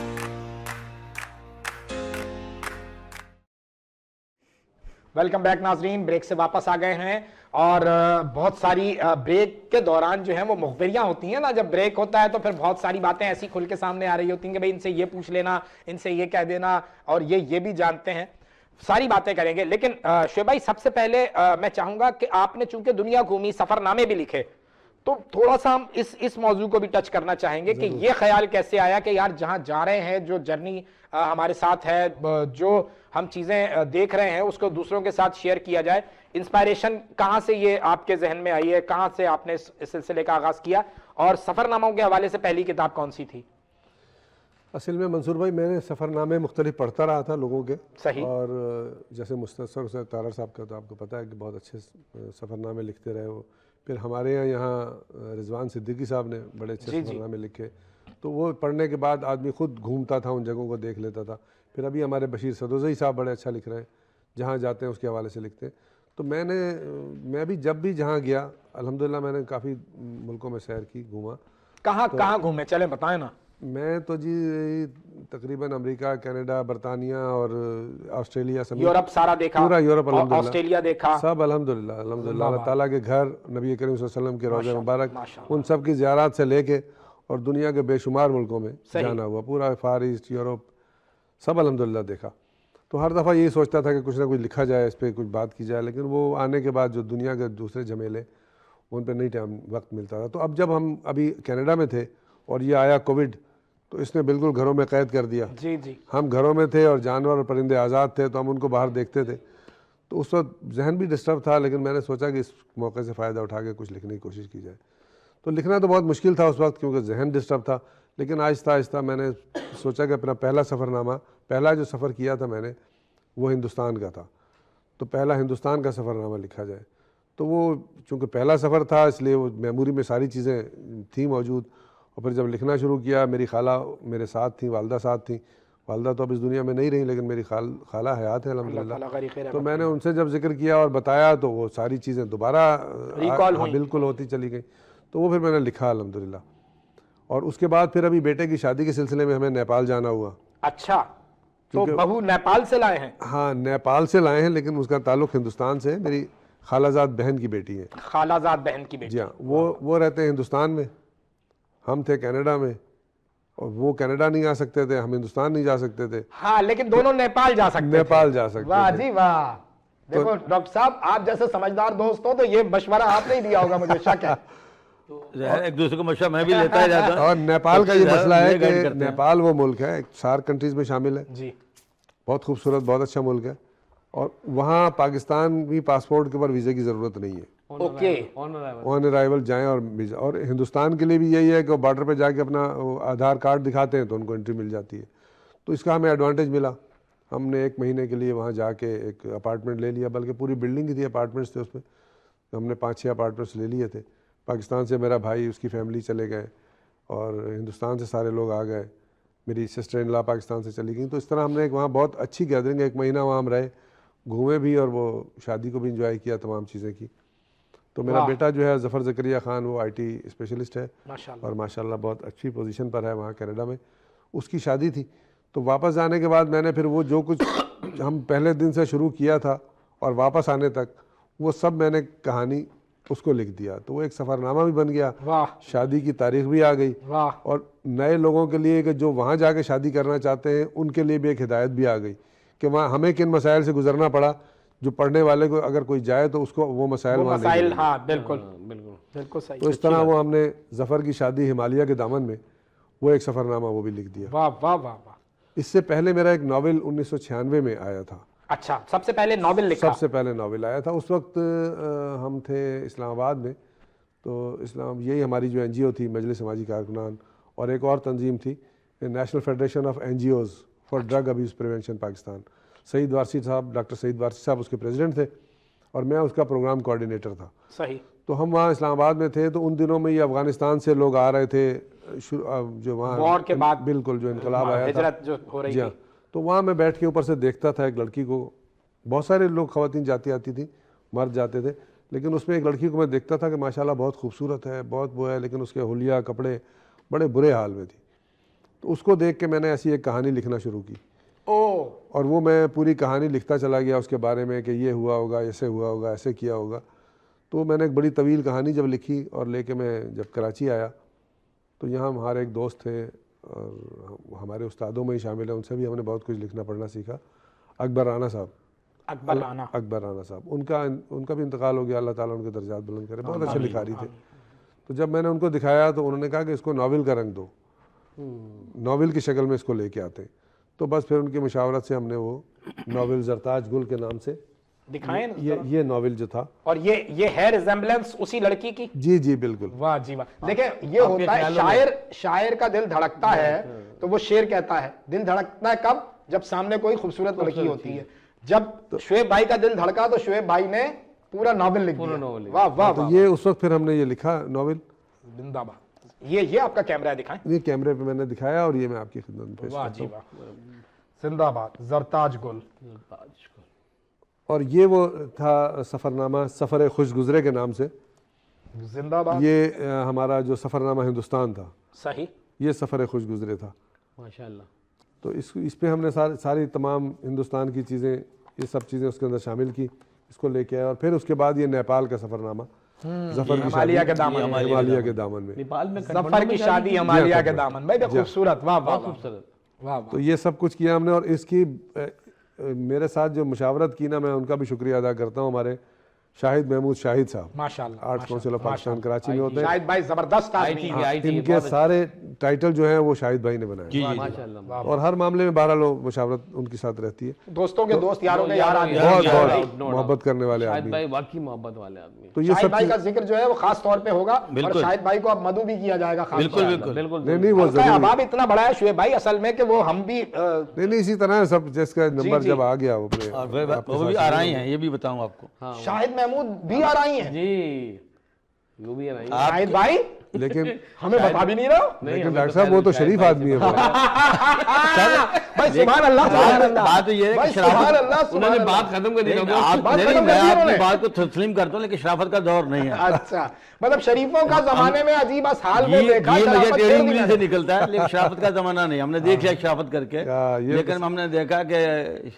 ویلکم بیک ناظرین, بریک سے واپس آ گئے ہیں, اور بہت ساری بریک کے دوران جو ہیں وہ مخبریاں ہوتی ہیں نا, جب بریک ہوتا ہے تو پھر بہت ساری باتیں ایسی کھل کے سامنے آ رہی ہوتی ہیں کہ بھئی ان سے یہ پوچھ لینا, ان سے یہ کہہ دینا, اور یہ بھی جانتے ہیں, ساری باتیں کریں گے. لیکن شعیب بھائی سب سے پہلے میں چاہوں گا کہ آپ نے چونکہ دنیا گھومی, سفر نامے بھی لکھے, تو تھوڑا سا ہم اس موضوع کو بھی ٹچ کرنا چاہیں گے کہ یہ خیال کیسے آیا کہ یار جہاں جا رہے ہیں, جو جرنی ہمارے ساتھ ہے, جو ہم چیزیں دیکھ رہے ہیں اس کو دوسروں کے ساتھ شیئر کیا جائے. انسپائریشن کہاں سے یہ آپ کے ذہن میں آئی ہے, کہاں سے آپ نے اس سلسلے کا آغاز کیا, اور سفر ناموں کے حوالے سے پہلی کتاب کون سی تھی؟ اصل میں منصور بھائی میں نے سفر نامے مختلف پڑھتا رہا تھا لوگوں کے, صحیح, اور جیسے مستنصر حسین تارڑ صاحب کا تو آپ کو پتہ ہے کہ بہت اچھے سفر نامے لکھتے رہے وہ. پھر ہمارے یہاں رضوان صدیقی صاحب نے بڑے اچھے سفر نامے لکھے, تو وہ پڑھنے کے بعد آدمی خود گھومتا تھا, ان جگہوں کو دیکھ لیتا تھا. پھر ابھی ہمارے بشیر سدوزئی صاحب بڑے اچھا لکھ رہے ہیں, جہاں جاتے ہیں اس کے حوالے سے لکھتے ہیں. تو میں بھی جب بھی جہاں گیا الحمدللہ میں نے کافی ملکوں میں سیر کی, گھوما. کہاں گھومے, چلیں بتائیں نا. میں تو جی تقریباً امریکہ, کینیڈا, برطانیہ اور آسٹریلیا, یورپ سارا دیکھا, پورا یورپ الحمدللہ, آسٹریلیا دیکھا, سب الحمدللہ. اللہ تعالیٰ کے گھر, نبی کریم صلی اللہ علیہ وسلم کے روضہ مبارک, ان سب کی زیارات سے لے کے, اور دنیا کے بے شمار ملکوں میں جانا ہوا, پورا فار ایسٹ, یورپ, سب الحمدللہ دیکھا. تو ہر دفعہ یہی سوچتا تھا کہ کچھ نہ کچھ لکھا جائے, اس پہ کچھ بات کی جائے, لیکن وہ آنے کے بعد جو دنیا کے دوسرے جھمیلے, ان پہ نہیں ٹائم وقت ملتا تھا. تو اب جب ہم ابھی کینیڈا میں تھے اور یہ آیا کووڈ, تو اس نے بالکل گھروں میں قید کر دیا. جی جی. ہم گھروں میں تھے اور جانور اور پرندے آزاد تھے تو ہم ان کو باہر دیکھتے تھے. تو اس وقت ذہن بھی ڈسٹرب تھا, لیکن میں نے سوچا کہ اس موقع سے فائدہ اٹھا کے کچھ لکھنے کی کوشش کی جائے. تو لکھنا تو بہت مشکل تھا اس وقت کیونکہ ذہن ڈسٹرب تھا, لیکن آہستہ آہستہ میں نے سوچا کہ اپنا پہلا سفر نامہ, پہلا جو سفر کیا تھا میں نے وہ ہندوستان کا تھا, تو پہلا ہندوستان کا سفر نامہ لکھا جائے. تو وہ چونکہ پہلا سفر تھا اس لیے وہ میموری میں ساری چیزیں تھیں موجود. اور پھر جب لکھنا شروع کیا, میری خالہ میرے ساتھ تھیں, والدہ ساتھ تھیں. والدہ تو اب اس دنیا میں نہیں رہی لیکن میری خالہ حیات ہے الحمدللہ. تو میں نے ان سے جب ذکر کیا اور بتایا تو وہ ساری چیزیں دوبارہ بالکل ہوتی چلی گئی. تو وہ پھر میں نے لکھا الحمدللہ. اور اس کے بعد پھر ابھی بیٹے کی شادی کے سلسلے میں ہمیں نیپال جانا ہوا. اچھا, تو بہو نیپال سے لائے ہیں؟ ہاں نیپال سے لائے ہیں, لیکن اس کا تعلق ہندوستان سے ہے. میری خالہ زاد بہن کی بیٹی ہے. خالہ زاد بہن کی بیٹی. جی ہاں, وہ رہتے ہیں ہندوستان میں, ہم تھے کینیڈا میں, اور وہ کینیڈا نہیں آ سکتے تھے, ہم ہندوستان نہیں جا سکتے تھے. ہاں لیکن دونوں نیپال جا سکتے تھے. نیپال جا سکتے. واہ جی واہ. دیکھو ڈاکٹر صاحب, آپ جیسے سمجھدار دوست ہو تو یہ مشورہ آپ نے ہی دیا ہوگا, مجھے شک ہے. ایک دوسرے کو مشورہ میں بھی لیتا ہی جاتا. اور نیپال کا یہ مسئلہ ہے کہ نیپال وہ ملک ہے, سارک کنٹریز میں شامل ہے. جی. بہت خوبصورت, بہت اچھا ملک ہے, اور وہاں پاکستانی پاسپورٹ کے اوپر ویزے کی ضرورت نہیں ہے. اوکے. آن ارائیول جائیں. اور ہندوستان کے لیے بھی یہی ہے کہ وہ بارڈر پہ جا کے اپنا آدھار کارڈ دکھاتے ہیں تو ان کو انٹری مل جاتی ہے. تو اس کا ہمیں ایڈوانٹیج ملا. ہم نے 1 مہینے کے لیے وہاں جا کے ایک اپارٹمنٹ لے لیا, بلکہ پوری بلڈنگ ہی تھی, اپارٹمنٹس تھے اس میں. ہم نے 5-6 اپارٹمنٹس لے لیے تھے. پاکستان سے میرا بھائی, اس کی فیملی چلے گئے, اور ہندوستان سے سارے لوگ آ گئے. میری سسٹر ان لا پاکستان سے چلی گئیں. تو اس طرح ہم نے وہاں بہت اچھی گیدرنگ, 1 مہینہ وہاں ہم رہے, گھومے بھی, اور وہ شادی کو بھی انجوائے کیا, تمام چیزیں کی. تو میرا بیٹا جو ہے ظفر زکریا خان, وہ IT اسپیشلسٹ ہے, اور ماشاءاللہ بہت اچھی پوزیشن پر ہے وہاں کینیڈا میں. اس کی شادی تھی. تو واپس آنے کے بعد میں نے پھر وہ جو کچھ ہم پہلے دن سے شروع کیا تھا اور واپس آنے تک, وہ سب میں نے کہانی اس کو لکھ دیا. تو وہ ایک سفر نامہ بھی بن گیا. شادی کی تاریخ بھی آ گئی, اور نئے لوگوں کے لیے کہ جو وہاں جا کے شادی کرنا چاہتے ہیں ان کے لیے بھی ایک ہدایت بھی آ گئی کہ وہاں ہمیں کن مسائل سے گزرنا پڑا, جو پڑھنے والے کو اگر کوئی جائے تو اس کو وہ مسائل وہاں نہیں. ہاں بالکل بالکل صحیح. تو اس طرح وہ ہم نے ظفر کی شادی ہمالیہ کے دامن میں, وہ ایک سفر نامہ وہ بھی لکھ دیا. واہ واہ واہ واہ. اس سے پہلے میرا ایک ناول 1996 میں آیا تھا. اچھا, سب سے پہلے ناول لکھا؟ سب سے پہلے ناول آیا تھا. اس وقت ہم تھے اسلام آباد میں. تو یہی ہماری جو NGO تھی, مجلس سماجی کارکنان, اور ایک اور تنظیم تھی, national federation of NGOs for drug abuse prevention Pakistan. Saeed Warsi صاحب, ڈاکٹر سعید وارسی صاحب اس کے پریزیڈنٹ تھے, اور میں اس کا پروگرام کوآرڈینیٹر تھا. صحیح. تو ہم وہاں اسلام آباد میں تھے. تو ان دنوں میں یہ افغانستان سے لوگ آ رہے تھے, جو وہاں وار کے بعد بالکل جو انقلاب آیا تھا, ہجرت جو ہو رہی تھی. تو وہاں میں بیٹھ کے اوپر سے دیکھتا تھا ایک لڑکی کو. بہت سارے لوگ, خواتین جاتی آتی تھیں, مرد جاتے تھے, لیکن اس میں ایک لڑکی کو میں دیکھتا تھا کہ ماشاءاللہ بہت خوبصورت ہے, بہت وہ ہے, لیکن اس کے حلیہ کپڑے بڑے برے حال میں تھی. تو اس کو دیکھ کے میں نے ایسی ایک کہانی لکھنا شروع کی. اور وہ میں پوری کہانی لکھتا چلا گیا اس کے بارے میں کہ یہ ہوا ہوگا, ایسے ہوا ہوگا, ایسے کیا ہوگا. تو میں نے ایک بڑی طویل کہانی جب لکھی اور لے کے میں جب کراچی آیا, تو یہاں ہمارے ایک دوست تھے, اور ہمارے استادوں میں ہی شامل ہیں, ان سے بھی ہم نے بہت کچھ لکھنا پڑھنا سیکھا. اکبر رانا صاحب, اکبر رانا صاحب, ان کا بھی انتقال ہو گیا, اللہ تعالیٰ ان کے درجات بلند کرے. بہت اچھے لکھاری تھے. تو جب میں نے ان کو دکھایا تو انہوں نے کہا کہ اس کو ناول کا رنگ دو, ناول کی شکل میں اس کو لے کے آتے ہیں. تو بس پھر ان کی مشاورت سے ہم نے وہ ناول زرتاج گل کے نام سے دکھائیں. یہ ناول جو تھا, اور یہ ہے ریزمبلنس اسی لڑکی کی. جی جی بالکل. واہ جی واہ. دیکھیں یہ ہوتا ہے, شاعر کا دل دھڑکتا ہے تو وہ شعر کہتا ہے. دل دھڑکتا ہے کب؟ جب سامنے کوئی خوبصورت لڑکی ہوتی ہے. جب شعیب بھائی کا دل دھڑکا تو شعیب بھائی نے پورا ناول لکھ دیا. واہ واہ. تو یہ اس وقت پھر ہم نے یہ لکھا ناول. زندہ باد. یہ آپ کا کیمرہ ہے, دکھائیں. یہ کیمرے پہ میں نے دکھایا, اور یہ میں آپ کی خدمت میں پیش واہ کرتا جی ہوں. واہ. زندہ باد, زرتاج گل. اور یہ وہ تھا سفر نامہ سفر خوش گزرے کے نام سے. زندہ باد. یہ ہمارا جو سفر نامہ ہندوستان تھا. صحیح. یہ سفر خوش گزرے تھا. ماشاءاللہ. تو اس پہ ہم نے ساری تمام ہندوستان کی چیزیں, یہ سب چیزیں اس کے اندر شامل کی, اس کو لے کے آئے. اور پھر اس کے بعد یہ نیپال کا سفر نامہ, ظفر کی شادی ہمالیہ کے دامن میں, نیپال میں ظفر کی شادی ہمالیہ کے دامن میں. خوبصورت. واہ واہ خوبصورت. واہ. تو یہ سب کچھ کیا ہم نے. اور اس کی میرے ساتھ جو مشاورت کی نا, میں ان کا بھی شکریہ ادا کرتا ہوں. ہمارے شاہد محمود شاہد صاحب, ماشاءاللہ, arts council of Pakistan Karachi میں ہوتے ہیں. شاہد بھائی زبردست آدمی ہیں. ان کے سارے ٹائٹل جو ہے وہ شاہد بھائی نے بنایا ماشاء اللہ. اور ہر معاملے میں بہرحال مشاورت ان کے ساتھ رہتی ہے. دوستوں کے دوست، یاروں کے یار آدمی. بہت بہت محبت کرنے والے شاہد آدمی. بھائی واقعی محبت والے آدمی. تو یہ شاہد سب بھائی کا ذکر جو ہے وہ خاص طور پہ ہوگا، اور شاہد بھائی کو اب مدعو بھی کیا جائے گا خاص طور پہ. بالکل نہیں وہ اس کا احباب اتنا بڑا ہے شعیب بھائی اصل میں کہ وہ ہم بھی نہیں اسی طرح سب جس کا نمبر جب آ گیا وہ بھی آ رہی ہیں. یہ بھی بتاؤں آپ کو، شاہد محمود بھی آ رہی ہیں. جی وہ بھی ہے نا. شاہد بھائی لیکن ہمیں بتا بھی نہیں رہا. لیکن ڈاکٹر صاحب وہ تو شریف آدمی ہے. بھائی سبحان اللہ سبحان اللہ. بات یہ ہے بھائی کہ سبحان اللہ انہوں نے سبحان بات ختم کر دی. میں آپ کی بات کو تسلیم کرتا ہوں، لیکن شرافت کا دور نہیں ہے. اچھا مطلب شریفوں کا زمانے میں عجیب حال میں دیکھا، یہ مجھے شرافت ٹیڑھی چھوڑ دی انگلی میں سے نے. نکلتا ہے، لیکن شرافت کا زمانہ نہیں. ہم نے دیکھ لیا شرافت کر کے، لیکن ہم نے دیکھا کہ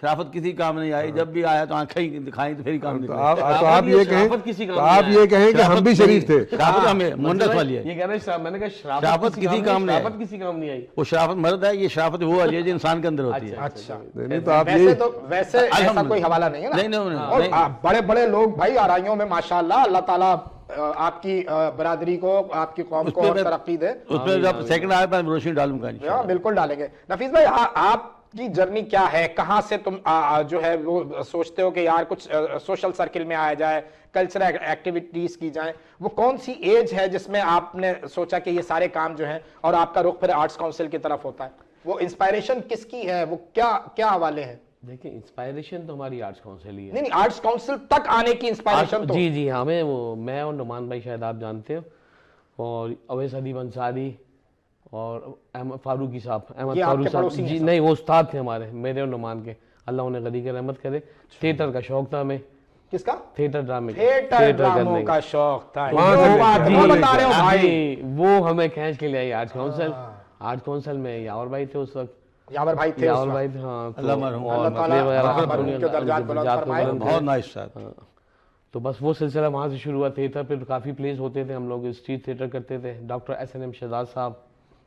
شرافت کسی کام نہیں آئی. جب بھی آیا تو آنکھیں دکھائیں تو پھر ہی کام تو نکلا. آپ یہ کہیں کہ ہم بھی شریف تھے. شرافت ہمیں منڈس والی ہے. یہ کہہ رہے ہیں میں نے کہا شرافت کسی کام نہیں، شرافت کسی کام نہیں آئی. وہ شرافت مرد ہے، یہ شرافت وہ والی ہے جو انسان کے اندر ہوتی ہے. اچھا نہیں تو آپ ویسے ایسا کوئی حوالہ نہیں ہے نا. اور بڑے بڑے لوگ بھائی آرائیوں میں ماشاءاللہ اللہ تعالیٰ آپ کی برادری کو، آپ کی قوم کو ترقی دے. اس پہ جب سیکنڈ آئے میں روشنی ڈالوں گا. بالکل ڈالیں گے. نفیس بھائی آپ کی جرنی کیا ہے؟ کہاں سے تم جو ہے وہ سوچتے ہو کہ یار کچھ سوشل سرکل میں آیا جائے، کلچرل ایکٹیویٹیز کی جائیں؟ وہ کون سی ایج ہے جس میں آپ نے سوچا کہ یہ سارے کام جو ہیں، اور آپ کا رخ پھر آرٹس کونسل کی طرف ہوتا ہے؟ وہ انسپائریشن کس کی ہے؟ وہ کیا حوالے ہیں؟ دیکھیں انسپائریشن تو ہماری آرٹس کونسل ہی ہے. نہیں آرٹس کونسل تک آنے کی انسپائریشن تو جی ہمیں وہ میں اور نعمان بھائی شاید آپ جانتے ہو، اور اویس ادیب انصاری اور احمد فاروقی صاحب، احمد فاروق صاحب جی. نہیں وہ استاد تھے ہمارے، میرے اور نعمان کے، اللہ انہیں غنی کی رحمت کرے. تھیٹر کا شوق تھا ہمیں. کس کا؟ تھیٹر ڈرامے تھیٹر ڈراموں کا شوق تھا. وہ ہمیں کھینچ کے لے آئی آرٹس کونسل. آرٹس کونسل میں یاور بھائی تھے اس وقت. یاور بھائی تھے. ہاں بہت نائس تھا. تو بس وہ سلسلہ وہاں سے شروع ہوا. تھیٹر پہ کافی پلیز ہوتے تھے، ہم لوگ اسٹریٹ تھیٹر کرتے تھے. Doctor S N M Shahzad صاحب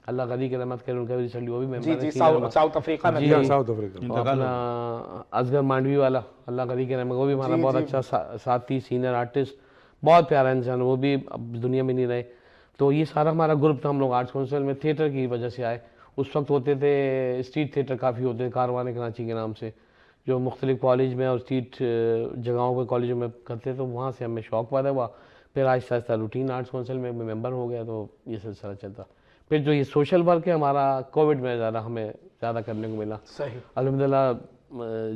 اللہ غنی کی رحمت کرے، ان کا ریسنٹلی وہ بھی ممبر ہے ساؤتھ افریقہ میں. اپنا اصغر مانڈوی والا اللہ غنی کی رحمت، وہ بھی ہمارا بہت اچھا ساتھی، سینئر آرٹسٹ، بہت پیارا انسان. وہ بھی اب دنیا میں نہیں رہے. تو یہ سارا ہمارا گروپ تھا. ہم لوگ آرٹس کونسل میں تھیٹر کی وجہ سے آئے. اس وقت ہوتے تھے اسٹریٹ تھیٹر کافی ہوتے تھے، کاروان کراچی کے نام سے، جو مختلف کالج میں اور اسٹریٹ جگہوں کے کالجوں میں کرتے. تو وہاں سے ہمیں شوق پیدا ہوا. پھر آہستہ آہستہ روٹین آرٹس کونسل میں ممبر ہو گیا. تو یہ سلسلہ چلتا. پھر جو یہ سوشل ورک ہے ہمارا کووڈ میں ہمیں زیادہ کرنے کو ملا. صحیح الحمدللہ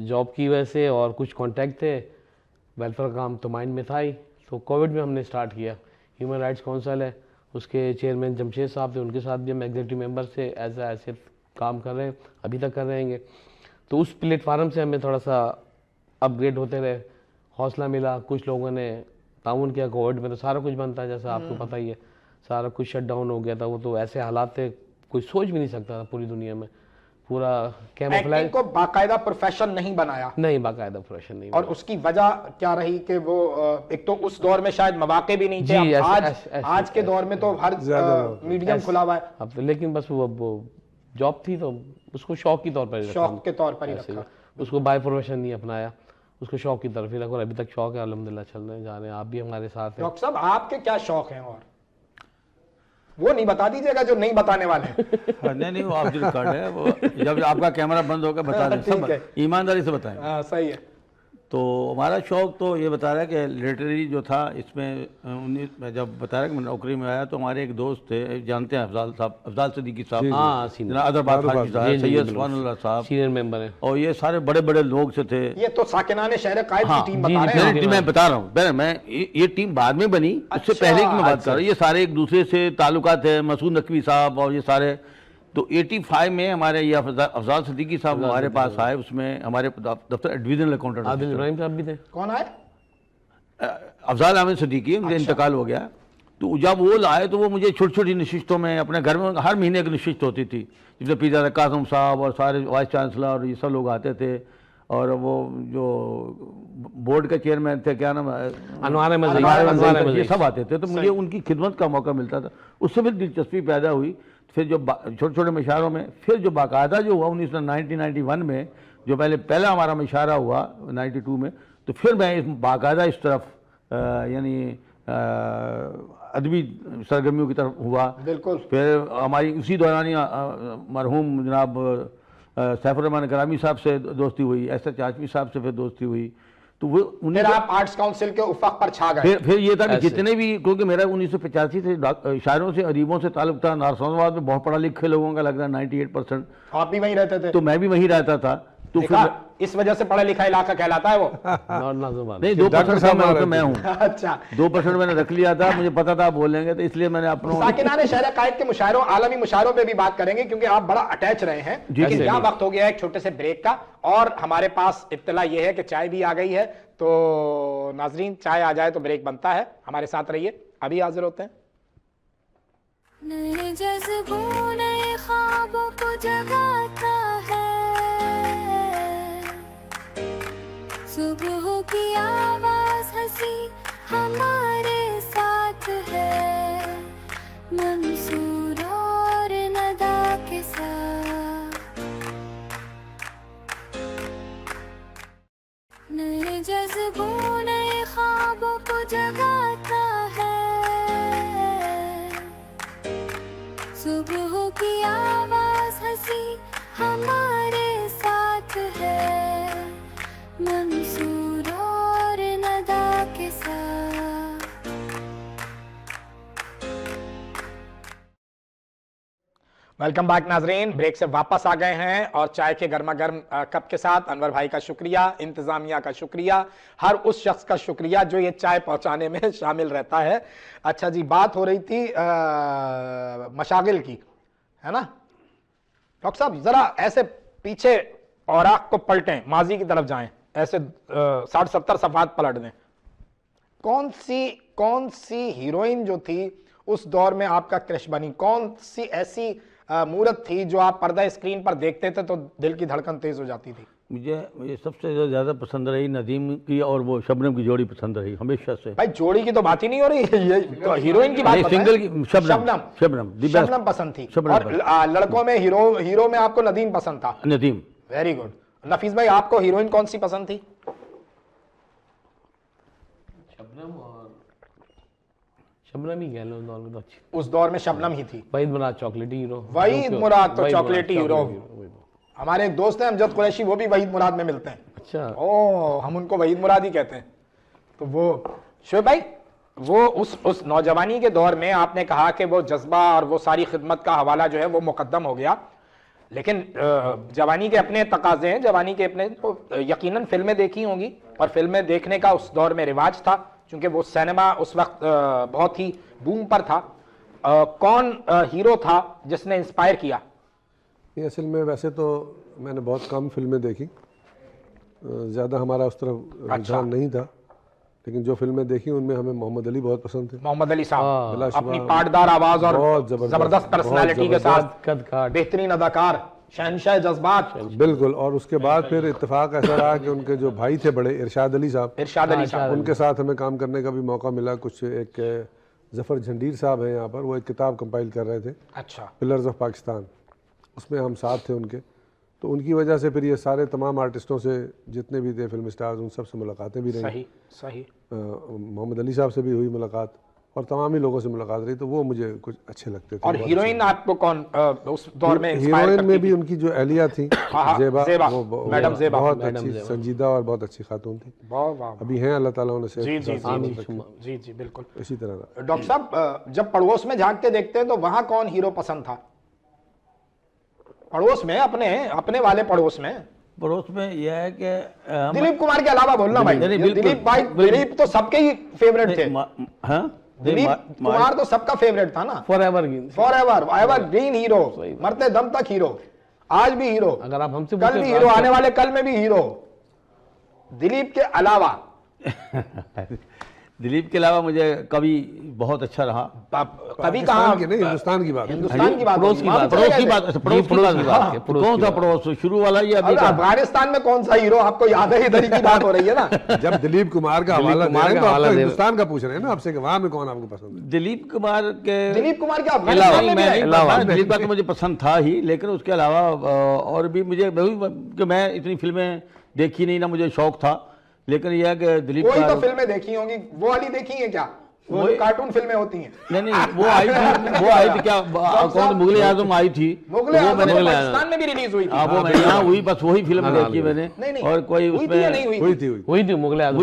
جاب کی وجہ سے، اور کچھ کانٹیکٹ تھے، ویلفیئر کام تو مائنڈ میں تھا ہی. تو کووڈ میں ہم نے اسٹارٹ کیا. ہیومن رائٹس کونسل ہے، اس کے چیئرمین جمشید صاحب تھے، ان کے ساتھ بھی ہم ایگزیکٹو ممبر سے ایسے کام کر رہے ہیں، ابھی تک کر رہے ہیں. تو اس پلیٹ فارم سے ہمیں تھوڑا سا اپ گریڈ ہوتے رہے، حوصلہ ملا. کچھ لوگوں نے تعاون کیا. کووڈ میں تو سارا کچھ بنتا ہے، جیسا آپ کو پتہ ہی ہے، سارا کچھ شٹ ڈاؤن ہو گیا تھا. وہ تو ایسے حالات تھے کوئی سوچ بھی نہیں سکتا تھا پوری دنیا میں. پورا ایکٹنگ کو باقاعدہ پروفیشن نہیں بنایا. نہیں باقاعدہ پروفیشن نہیں. اور اس کی وجہ کیا رہی کہ وہ ایک تو اس دور میں شاید مواقع بھی نہیں تھے. آج کے دور میں تو ہر میڈیم کھلا ہوا ہے. اب لیکن بس وہ جاب تھی تو اس کو شوق کے طور پر شوق کے طور پر ہی رکھا. اس کو بائی پروفیشن نہیں اپنایا، اس کو شوق کی طرف ہی رکھا. اور ابھی تک شوق ہے، الحمدللہ چل رہے ہیں، جا رہے ہیں. آپ بھی ہمارے ساتھ ہیں. ڈاکٹر صاحب آپ کے کیا شوق ہیں؟ اور وہ نہیں بتا دیجیے گا جو نہیں بتانے والے ہیں. نہیں وہ آپ جو ریکارڈ ہے، وہ جب آپ کا کیمرہ بند ہوگا بتا دیں. سب ایمانداری سے بتائیں. صحیح ہے. تو ہمارا شوق تو یہ بتا رہا ہے کہ لٹریری جو تھا اس میں میں جب بتا رہا کہ میں نوکری میں آیا تو ہمارے ایک دوست تھے، جانتے ہیں افضال صاحب، افضال صدیقی صاحب، ادرباد خاجی صاحب، سید سبحان اللہ صاحب، سینئر ممبر ہیں. اور یہ سارے بڑے بڑے لوگ سے تھے. یہ تو ساکنان شہر قائد کی ٹیم بتا رہے ہیں. میں بتا رہا ہوں، میں یہ ٹیم بعد میں بنی، اس سے پہلے کی میں بات کر رہا ہوں. یہ سارے ایک دوسرے سے تعلقات ہیں. مسعود نقوی صاحب اور یہ سارے. تو 85 میں ہمارے یہ افضال صدیقی صاحب ہمارے پاس آئے. اس میں ہمارے دفتر ڈویژنل اکاؤنٹنٹ عادل ابراہیم صاحب بھی تھے. کون آئے؟ افضال احمد صدیقی، ان کا انتقال ہو گیا. تو جب وہ آئے تو وہ مجھے چھوٹی چھوٹی نشستوں میں اپنے گھر میں ہر مہینے ایک نشست ہوتی تھی، جس میں پیزا قاسم صاحب اور سارے وائس چانسلر اور یہ سب لوگ آتے تھے. اور وہ جو بورڈ کے چیئرمین تھے، کیا نام ہے، انوار احمد، یہ سب آتے تھے. تو مجھے ان کی خدمت کا موقع ملتا تھا. اس سے بھی دلچسپی پیدا ہوئی. پھر جو چھوٹے چھوٹے مشاعروں میں، پھر جو باقاعدہ جو ہوا 1991 میں، جو پہلا ہمارا مشاعرہ ہوا 92 میں، تو پھر میں باقاعدہ اس طرف یعنی ادبی سرگرمیوں کی طرف ہوا. بالکل. پھر ہماری اسی دوران ہی مرحوم جناب سیف الرحمان کرامی صاحب سے دوستی ہوئی, ایس ایچ آچمی صاحب سے پھر دوستی ہوئی. تو وہ پھر آپ آرٹس کاؤنسل کے افق پر چھا گئے. پھر یہ تھا کہ جتنے بھی, کیونکہ میرا 1985 سے شاعروں سے ادیبوں سے تعلق تھا, نارسون آباد میں بہت پڑھا لکھے لوگوں کا لگ رہا ہے 98%. آپ بھی وہیں رہتے تھے؟ تو میں بھی وہیں رہتا تھا. تو پھر اس وجہ سے پڑھا لکھا علاقہ کہلاتا ہے وہ. نہیں 2% میں ہوں. اچھا 2% میں نے رکھ لیا تھا, مجھے پتا تھا آپ بولیں گے, تو اس لیے میں نے اپنوں ساکنان شہر قائد کے مشاعروں, عالمی مشاعروں پہ بھی بات کریں گے کیونکہ آپ بڑا اٹیچ رہے ہیں. لیکن یہاں وقت ہو گیا ہے ایک چھوٹے سے بریک کا, اور ہمارے پاس اطلاع یہ ہے کہ چائے بھی آ گئی ہے. تو ناظرین چائے آ جائے تو بریک بنتا ہے, ہمارے ساتھ رہیے, ابھی حاضر ہوتے ہیں. نئے جذبوں نئے خوابوں کو جگاتا ہے, صبح کی آواز ہنسی ہمارے ساتھ ہے, منصور اور ندا کے ساتھ. نئے جذبوں نئے خوابوں کو جگاتا ہے, صبح کی آواز ہنسی ہمارے ساتھ ہے, منصور اور ندا کے ساتھ. ویلکم بیک ناظرین, بریک سے واپس آ گئے ہیں اور چائے کے گرما گرم کپ کے ساتھ انور بھائی کا شکریہ, انتظامیہ کا شکریہ, ہر اس شخص کا شکریہ جو یہ چائے پہنچانے میں شامل رہتا ہے. اچھا جی, بات ہو رہی تھی مشاغل کی, ہے نا ڈاکٹر صاحب؟ ذرا ایسے پیچھے اوراق کو پلٹیں, ماضی کی طرف جائیں, ایسے 60-70 صفحات پلٹ دیں. کون سی ہیروئن جو تھی اس دور میں آپ کا کرش بنی؟ کون سی ایسی مورت تھی جو آپ پردہ اسکرین پر دیکھتے تھے تو دل کی دھڑکن تیز ہو جاتی تھی؟ مجھے سب سے زیادہ پسند رہی ندیم کی اور وہ شبنم کی جوڑی پسند رہی ہمیشہ سے. بھائی جوڑی کی تو بات ہی نہیں ہو رہی, یہ ہیروئن کی بات بتائیں. سنگل کی شبنم پسند تھی, اور لڑکوں میں ہیرو میں آپ کو ندیم پسند تھا. ندیم. Very good. نفیس بھائی آپ کو ہیروئن کون سی پسند تھی؟ شبنم ہی کہہ لو, دور میں تو اچھی. اس دور میں شبنم ہی تھی. وحید مراد چاکلیٹی ہیرو. وحید مراد تو چاکلیٹی ہیرو. ہمارے ایک دوست ہیں امجد قریشی, وہ بھی وحید مراد میں ملتے ہیں. اچھا. او, ہم ان کو وحید مراد ہی کہتے ہیں. تو وہ شعیب بھائی, وہ اس نوجوانی کے دور میں آپ نے کہا کہ وہ جذبہ اور وہ ساری خدمت کا حوالہ جو ہے وہ مقدم ہو گیا, لیکن جوانی کے اپنے تقاضے ہیں, جوانی کے اپنے, یقیناً فلمیں دیکھی ہوں گی, اور فلمیں دیکھنے کا اس دور میں رواج تھا چونکہ وہ سینما اس وقت بہت ہی بوم پر تھا. کون ہیرو تھا جس نے انسپائر کیا؟ یہ اصل میں ویسے تو میں نے بہت کم فلمیں دیکھی, زیادہ ہمارا اس طرف رجحان نہیں تھا, لیکن جو فلمیں دیکھی ان میں ہمیں محمد علی بہت پسند تھے. محمد علی صاحب اپنی پاٹدار آواز اور زبردست پرسنالٹی کے ساتھ, بہترین اداکار, شہنشاہ جذبات. بالکل. اور اس کے بعد پھر اتفاق ایسا رہا کہ ان کے جو بھائی تھے بڑے, ارشاد علی صاحب, ان کے ساتھ ہمیں کام کرنے کا بھی موقع ملا. کچھ ایک ظفر جھنڈیر صاحب ہیں یہاں پر, وہ ایک کتاب کمپائل کر رہے تھے, اچھا, پلرز آف پاکستان, اس میں ہم ساتھ تھے ان کے. تو ان کی وجہ سے پھر یہ سارے تمام آرٹسٹوں سے جتنے بھی تھے فلم سٹارز, ان سب سے ملاقاتیں بھی رہیں. صحیح. محمد علی صاحب سے بھی ہوئی ملاقات, اور تمام ہی لوگوں سے ملاقات رہی, تو وہ مجھے کچھ اچھے لگتے تھے. اور ہیروئن آپ کو کون اس دور میں انسپائر ہیروئن کرتی میں تھی؟ بھی ان کی جو اہلیہ تھی زیبا, میڈم زیبا, بہت اچھی سنجیدہ اور بہت اچھی خاتون تھی. ابھی ہیں, اللہ تعالیٰ انہیں جی جی بالکل اسی طرح. ڈاکٹر صاحب جب پڑوس میں جھانک کے دیکھتے ہیں تو وہاں کون ہیرو پسند تھا؟ پڑوس میں, اپنے والے پڑوس میں یہ ہے کہ دلیپ کمار کے علاوہ بولنا بھائی. دلیپ تو سب کے ہی فیوریٹ تھے. دلیپ کمار تو سب کا فیوریٹ تھا نا. فار ایور گرین ہیرو, مرتے دم تک ہیرو, آج بھی ہیرو, اگر آپ ہم سے کل بھی ہیرو, آنے والے کل میں بھی ہیرو. دلیپ کے علاوہ دلیپ کے علاوہ مجھے کبھی بہت اچھا رہا. کبھی کہاں, ہندوستان کی بات, پڑوس کی بات, کون سا پڑوس, شروع والا یا ابھی کا؟ افغانستان میں کون سا ہیرو آپ کو یاد ہے؟ ادھر ہی کی بات ہو رئی ہے نا. جب دلیپ کمار کا حوالہ دے رہے ہیں تو آپ کو ہندوستان کا پوچھ رہے ہیں نا آپ سے کہ وہاں میں کون آپ کو پسند ہے؟ دلیپ کمار کے افغانستان میں دلیپ کا تو مجھے پسند تھا ہی, لیکن اس کے علاوہ اور بھی مجھے, کہ میں اتنی فلمیں دیکھی نہیں, نہ مجھے شوق تھا, لیکن یہ ہے کہ دلیپ کوئی تو فلمیں دیکھی ہوں گی, وہ والی دیکھی ہیں کیا؟ وہ کارٹون فلمیں ہوتی ہیں. نہیں وہ آئی تھی کیا کون مغل اعظم آئی تھی, مغل اعظم پاکستان میں بھی ریلیز ہوئی تھی. وہ میں یہاں ہوئی, بس وہی فلم دیکھی میں نے, اور کوئی اس میں ہوئی تھی مغل اعظم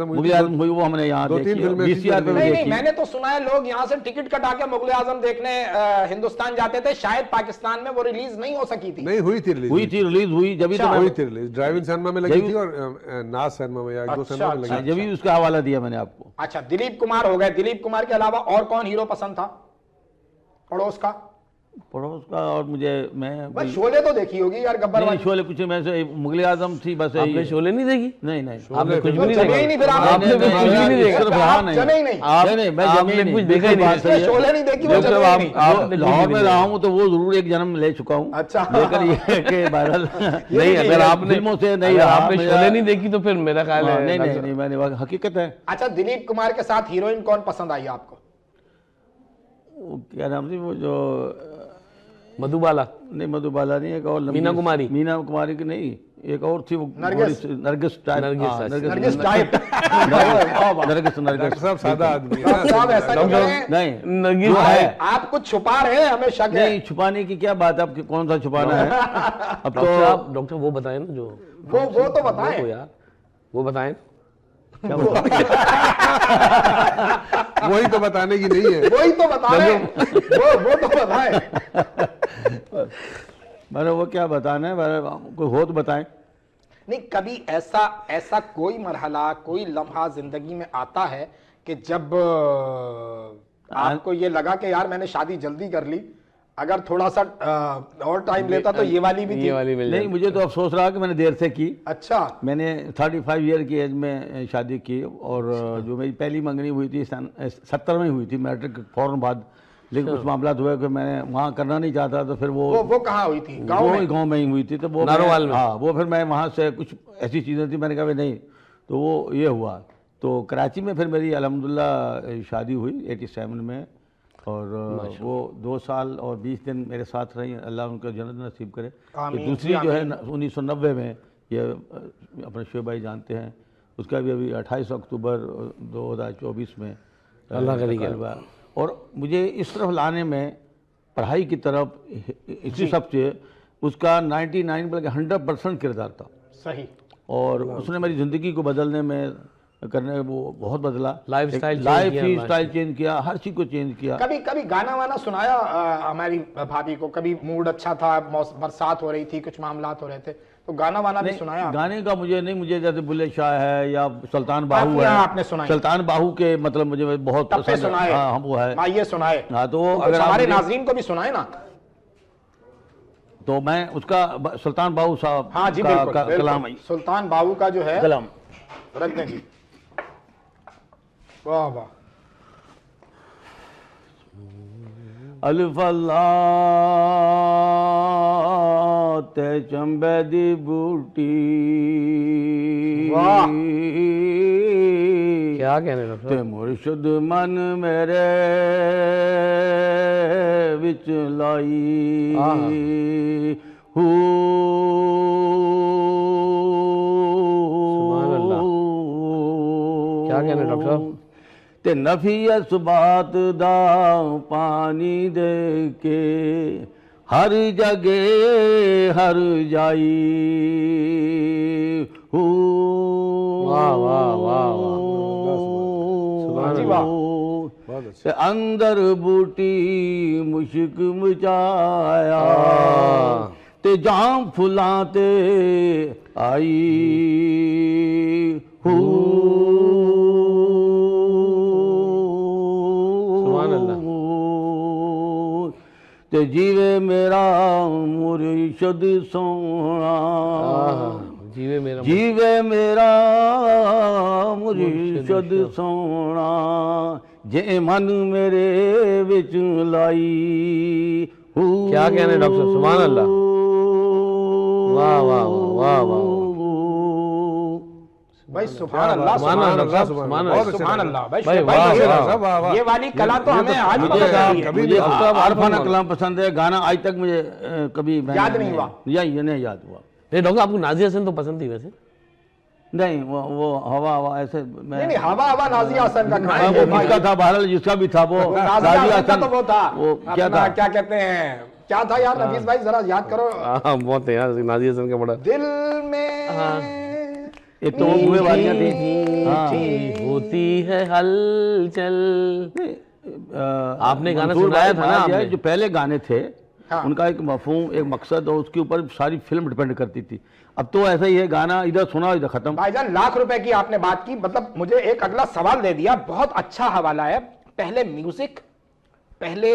مغل اعظم ہوئی, وہ ہم نے یہاں دیکھی VCR پہ نہیں, میں نے تو سنا ہے لوگ یہاں سے ٹکٹ کٹا کے مغل اعظم دیکھنے ہندوستان جاتے تھے, شاید پاکستان میں وہ ریلیز نہیں ہو سکی تھی. نہیں ہوئی تھی ریلیز ہوئی, جبھی تو ہوئی تھی ریلیز, ڈرائیونگ سینما میں لگی تھی اور ناز سینما میں یا ایک دو سینما میں لگی, جبھی اس کا حوالہ دیا میں نے آپ کو. اچھا, دلیپ کمار ہو گئے. دلیپ کمار کے علاوہ اور کون ہیرو پسند تھا پڑوس کا؟ اور مجھے میں شولے تو دیکھی ہوگی یار, گبر والی. شولے کچھ میں سے مغل اعظم تھی بس. آپ نے شولے نہیں دیکھی؟ نہیں آپ نے کچھ بھی نہیں جمے ہی نہیں, پھر آپ نے کچھ بھی نہیں دیکھا, جمے ہی نہیں. آپ نے کچھ دیکھا ہی نہیں, شولے نہیں دیکھی, وہ جمے ہی نہیں. لاہور میں رہا ہوں تو وہ ضرور ایک جنم لے چکا ہوں. اچھا, لیکن یہ کہ بہرحال نہیں, اگر آپ نے فلموں سے نہیں رہا. آپ نے شولے نہیں دیکھی تو پھر میرا خیال ہے نہیں میں نے, حقیقت ہے. اچھا, دلیپ کمار کے ساتھ ہیروئن کون پسند آئی آپ کو؟ کیا نام تھی وہ جو مدھو بالا؟ نہیں مدھو بالا نہیں, ایک اور مینا کماری. مینا کماری کی نہیں, ایک اور تھی وہ نرگس صاحب سادہ آدمی نہیں آپ کچھ چھپا رہے ہیں ہمیں شک ہے. نہیں, چھپانے کی کیا بات ہے, آپ کون سا چھپانا ہے. اب تو ڈاکٹر وہ بتائیں نا, جو وہ تو بتائیں یار, وہ بتائیں. وہی تو بتانے کی نہیں ہے, وہی تو بتائیں, وہ تو بتائیں. میں نے وہ کیا بتانا ہے, کوئی ہو تو بتائیں. نہیں, کبھی ایسا کوئی مرحلہ, کوئی لمحہ زندگی میں آتا ہے کہ جب آپ کو یہ لگا کہ یار میں نے شادی جلدی کر لی, اگر تھوڑا سا اور ٹائم لیتا تو یہ والی بھی تھی؟ نہیں, مجھے تو افسوس رہا کہ میں نے دیر سے کی. اچھا, میں نے 35 ایئر کی ایج میں شادی کی, اور جو میری پہلی منگنی ہوئی تھی 70 میں ہوئی تھی, میٹرک فوراً بعد. لیکن کچھ معاملات ہوئے کہ میں نے وہاں کرنا نہیں چاہتا, تو پھر وہ کہاں ہوئی تھی؟ گاؤں میں ہی ہوئی تھی. تو وہ ہاں, وہ پھر میں وہاں سے کچھ ایسی چیزیں تھیں, میں نے کہا نہیں, تو وہ یہ ہوا. تو کراچی میں پھر میری الحمدللہ شادی ہوئی 87 میں, اور وہ 2 سال اور 20 دن میرے ساتھ رہی. اللہ ان کو جنت نصیب کرے. دوسری جو ہے 1990 میں, یہ اپنے شعیب بھائی جانتے ہیں, اس کا بھی ابھی 28 اکتوبر 2024 میں اللہ کا. اور مجھے اس طرف لانے میں, پڑھائی کی طرف, اسی سب سے اس کا 99 بلکہ 100% کردار تھا. صحیح. اور اس نے میری زندگی کو بدلنے میں کرنے وہ بہت بدلا. لائف سٹائل چینج کیا, ہر چیز کو چینج کیا. کبھی گانا وانا سنایا ہماری بھابھی کو؟ کبھی موڈ اچھا تھا, برسات ہو رہی تھی, کچھ معاملات ہو رئے تھے, تو گانا وانا بھی سنایا؟ گانے کا مجھے نہیں, مجھے جیسے بلے شاہ ہے یا سلطان باہو ہے, آپ نے سنائی؟ سلطان باہو کے مطلب مجھے بہت پسند ہے. ہاں وہ ہے, یہ سنائے. ہاں, تو اگر ہمارے ناظرین کو بھی سنائے نا. تو میں اس کا سلطان باہو صاحب, ہاں جی بالکل, کلام سلطان باہو کا جو ہے کلام رکھ دیں جی. واہ واہ. الف اللہ تے چمبے دی بوٹی, کیا کہنے لگا, تے مرشد من میرے وچ لائی. سبحان اللہ, کیا کہنے ڈاکٹر صاحب. تے نفی اسبات دا پانی دے کے ہر جگہ ہر جائی. واہ واہ واہ واہ, تے اندر بوٹی مشک مچایا, تے جام پھلاں تے آئی. تے جیوے میرا مرشد سونا, جیوے میرا مرشد سونا, جے من میرے وچ لائی. کیا کہنے ڈاکٹر, سبحان اللہ, واہ واہ واہ واہ بھائی, سبحان اللہ, سبحان اللہ. یہ والی کلا تو ہمیں آج مجھے عارفانہ کلام پسند ہے. گانا آج تک مجھے کبھی یاد نہیں ہوا, یہ نہیں یاد ہوا. ڈاکٹر آپ کو نازیہ حسن تو پسند تھی ویسے؟ نہیں وہ ہوا ایسے میں نہیں ہوا ہوا نازیہ حسن کا وہ کس کا تھا، بہرحال جس کا بھی تھا وہ نازیہ حسن کا تو وہ تھا وہ کیا اپنا تھا، کیا کہتے ہیں، کیا تھا یار نفیس بھائی ذرا یاد کرو. ہاں بہت ہے یار نازیہ حسن کا بڑا دل میں ایک تو وہ ہوئے والیاں تھیں. ہوتی ہے ہلچل. آپ نے گانا منصور سنایا بھائی تھا نا بات یہ ہے، آپ نے. جو پہلے گانے تھے ان کا ایک مفہوم، ایک مقصد، اور اس کے اوپر ساری فلم ڈیپینڈ کرتی تھی. اب تو ایسا ہی ہے، گانا ادھر سنا ادھر ختم. بھائی جان لاکھ روپے کی آپ نے بات کی، مطلب مجھے ایک اگلا سوال دے دیا، بہت اچھا حوالہ ہے. پہلے میوزک، پہلے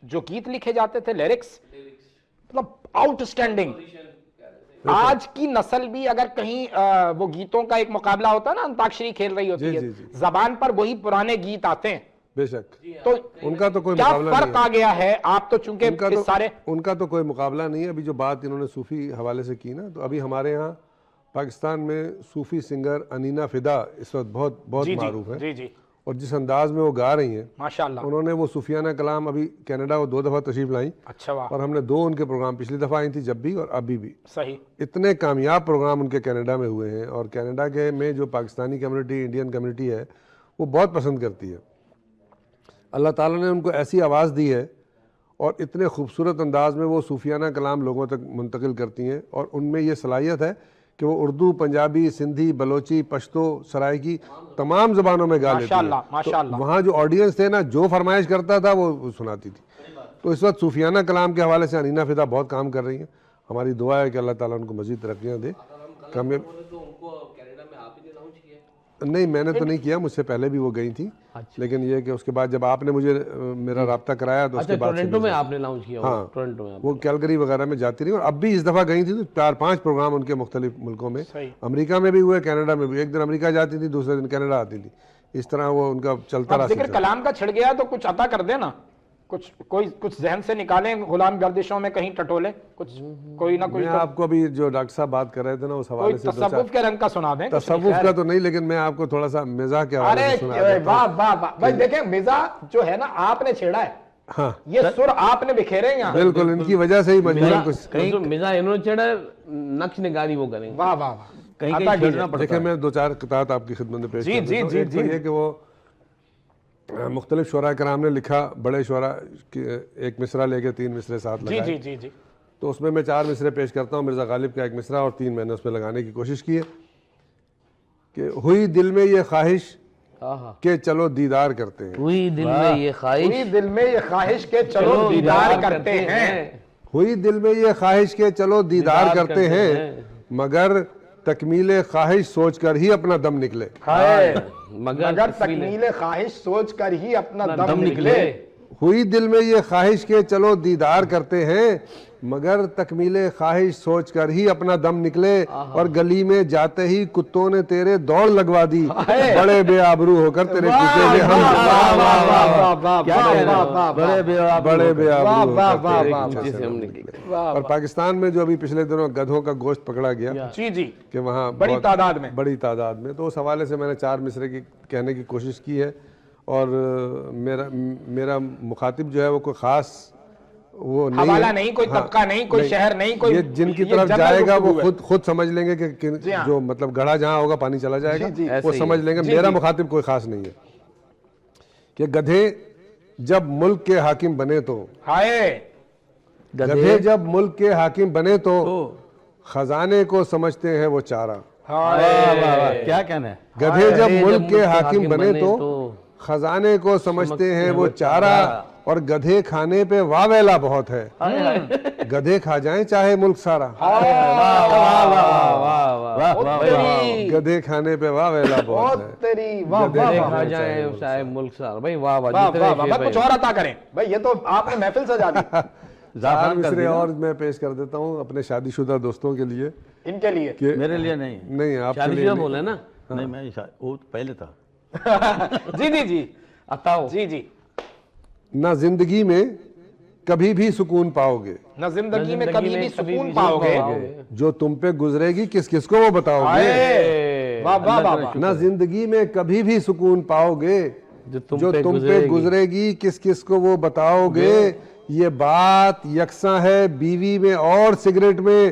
جو گیت لکھے جاتے تھے لیرکس مطلب آؤٹ سٹینڈنگ. آج کی نسل بھی اگر کہیں وہ گیتوں کا ایک مقابلہ ہوتا ہے نا، انتاکشری کھیل رہی ہوتی ہے، زبان پر وہی پرانے گیت آتے ہیں. بے شک تو ان کا تو کوئی کیا مقابلہ فرق نہیں آ گیا ہے؟ آپ تو چونکہ سارے ان کا تو کوئی مقابلہ نہیں ہے. ابھی جو بات انہوں نے صوفی حوالے سے کی نا، تو ابھی ہمارے ہاں پاکستان میں صوفی سنگر انینا فدا اس وقت بہت معروف ہے. جی جی اور جس انداز میں وہ گا رہی ہیں ماشاءاللہ. انہوں نے وہ صوفیانہ کلام، ابھی کینیڈا وہ 2 دفعہ تشریف لائیں، اچھا واہ اور ہم نے 2 ان کے پروگرام پچھلی دفعہ آئی تھی جب بھی اور ابھی بھی. صحیح. اتنے کامیاب پروگرام ان کے کینیڈا میں ہوئے ہیں، اور کینیڈا کے میں جو پاکستانی کمیونٹی، انڈین کمیونٹی ہے، وہ بہت پسند کرتی ہے. اللہ تعالیٰ نے ان کو ایسی آواز دی ہے اور اتنے خوبصورت انداز میں وہ صوفیانہ کلام لوگوں تک منتقل کرتی ہیں، اور ان میں یہ صلاحیت ہے کہ وہ اردو، پنجابی، سندھی، بلوچی، پشتو، سرائکی تمام زبانوں میں گا لیتی ہیں. ماشاءاللہ. وہاں جو آڈینس تھے نا، جو فرمائش کرتا تھا وہ سناتی تھی. تو اس وقت صوفیانہ کلام کے حوالے سے انینا فدا بہت کام کر رہی ہیں. ہماری دعا ہے کہ اللہ تعالیٰ ان کو مزید ترقیاں دے. نہیں میں نے تو نہیں کیا، مجھ سے پہلے بھی وہ گئی تھی، لیکن یہ کہ اس کے بعد جب آپ نے مجھے میرا رابطہ کرایا تو اس کے بعد ٹورنٹو میں آپ نے لاؤنچ کیا. ہاں ٹورنٹو میں وہ کیلگری وغیرہ میں جاتی رہی، اور اب بھی اس دفعہ گئی تھی تو 4-5 پروگرام ان کے مختلف ملکوں میں. امریکہ میں بھی ہوئے، کینیڈا میں بھی. ایک دن امریکہ جاتی تھی، دوسرے دن کینیڈا آتی تھی. اس طرح وہ ان کا چلتا رہا. ذکر کلام کا چھڑ گیا تو کچھ عطا کر دینا، کچھ ذہن سے نکالیں، غلام گردشوں میں کہیں ٹٹولیں، کوئی نہ کوئی. میں آپ کو ابھی جو ڈاکٹر صاحب بات کر رہے تھے نا اس حوالے سے تصوف کے رنگ کا سنا دیں. تصوف کا تو نہیں، لیکن میں آپ کو تھوڑا سا مزاح کے حوالے سے سنا ارے واہ واہ واہ بھائی، دیکھیں مزاح جو ہے نا آپ نے چھیڑا ہے. ہاں یہ سر آپ نے بکھیرے یہاں. بالکل ان کی وجہ سے ہی مجبوراً کچھ. مزاح انہوں نے چڑھا، نقش نگاری وہ کریں. واہ واہ واہ. کہیں کہیں چھیڑنا پڑتا دیکھیں میں 2-4 قطعات آپ کی خدمت میں پیش کرتا ہوں. ایک تو یہ کہ وہ مختلف شعراء کرام نے لکھا، بڑے شعراء ایک مصرع لے کے 3 مصرے ساتھ لگائے. جی جی جی. تو اس میں 4 مصرے پیش کرتا ہوں. مرزا غالب کا ایک مصرع اور 3 میں نے اس میں لگانے کی کوشش کی ہے کہ ہوئی دل میں یہ خواہش کہ چلو دیدار کرتے ہیں. ہوئی دل میں یہ خواہش، ہوئی دل میں یہ خواہش کہ چلو دیدار کرتے ہیں. ہوئی دل میں یہ خواہش کہ چلو دیدار کرتے ہیں، مگر تکمیل خواہش سوچ کر ہی اپنا دم نکلے. مگر تکمیل خواہش سوچ کر ہی اپنا دم نکلے. ہوئی دل میں یہ خواہش کہ چلو دیدار کرتے ہیں، مگر تکمیل خواہش سوچ کر ہی اپنا دم نکلے. اور گلی میں جاتے ہی کتوں نے تیرے دوڑ لگوا دی، بڑے بے آبرو ہو کر تیرے پیچھے سے ہم. بڑے بے آبرو ہو کر تیرے پیچھے سے ہم نکلے. اور پاکستان میں جو ابھی پچھلے دنوں گدھوں کا گوشت پکڑا گیا، جی جی، کہ وہاں بڑی تعداد میں، تو اس حوالے سے میں نے 4 مصرے کی کہنے کی کوشش کی ہے. اور میرا مخاطب جو ہے وہ کوئی خاص وہ حوالہ نہیں، کوئی طبقہ نہیں، کوئی شہر نہیں، کوئی یہ جن کی طرف جائے گا وہ خود سمجھ لیں گے کہ جو مطلب گڑھا جہاں ہوگا پانی چلا جائے گا، وہ سمجھ لیں گے. میرا مخاطب کوئی خاص نہیں ہے. کہ گدھے جب ملک کے حاکم بنے تو، گدھے جب ملک کے حاکم بنے تو خزانے کو سمجھتے ہیں وہ چارہ. کیا کہنا ہے. گدھے جب ملک کے حاکم بنے تو خزانے کو سمجھتے ہیں وہ چارہ. اور گدھے کھانے پہ واویلا بہت ہے، گدھے کھا جائیں چاہے ملک سارا. گدھے کھانے پہ واویلا بہت ہے، گدھے کھا جائیں چاہے ملک سارا. بھائی واہ واہ، کچھ اور عطا کریں بھائی، یہ تو آپ نے محفل سجا دی. 4 مصرے اور میں پیش کر دیتا ہوں اپنے شادی شدہ دوستوں کے لیے. ان کے لیے؟ میرے لیے نہیں، آپ کے شادی لیے شدہ بولے نا. نہیں، میں وہ پہلے تھا. جی جی جی عطاؤ. جی جی. نہ زندگی میں کبھی بھی سکون پاؤ گے، نہ زندگی میں کبھی بھی سکون پاؤ گے، جو تم پہ گزرے گی کس کس کو وہ بتاؤ گے. نہ زندگی میں کبھی بھی سکون پاؤ گے، جو تم پہ گزرے گی کس کس کو وہ بتاؤ گے. یہ بات یکساں ہے بیوی میں اور سگریٹ میں،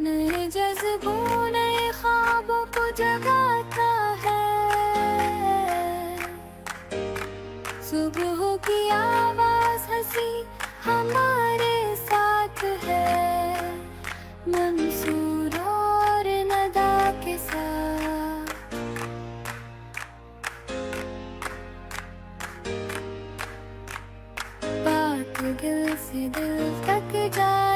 نئے جذبوں نئے خوابوں کو جگاتا ہے، صبح کی آواز ہنسی ہمارے ساتھ ہے، منصور اور ندا کے ساتھ۔ بات دل سے دل تک جائے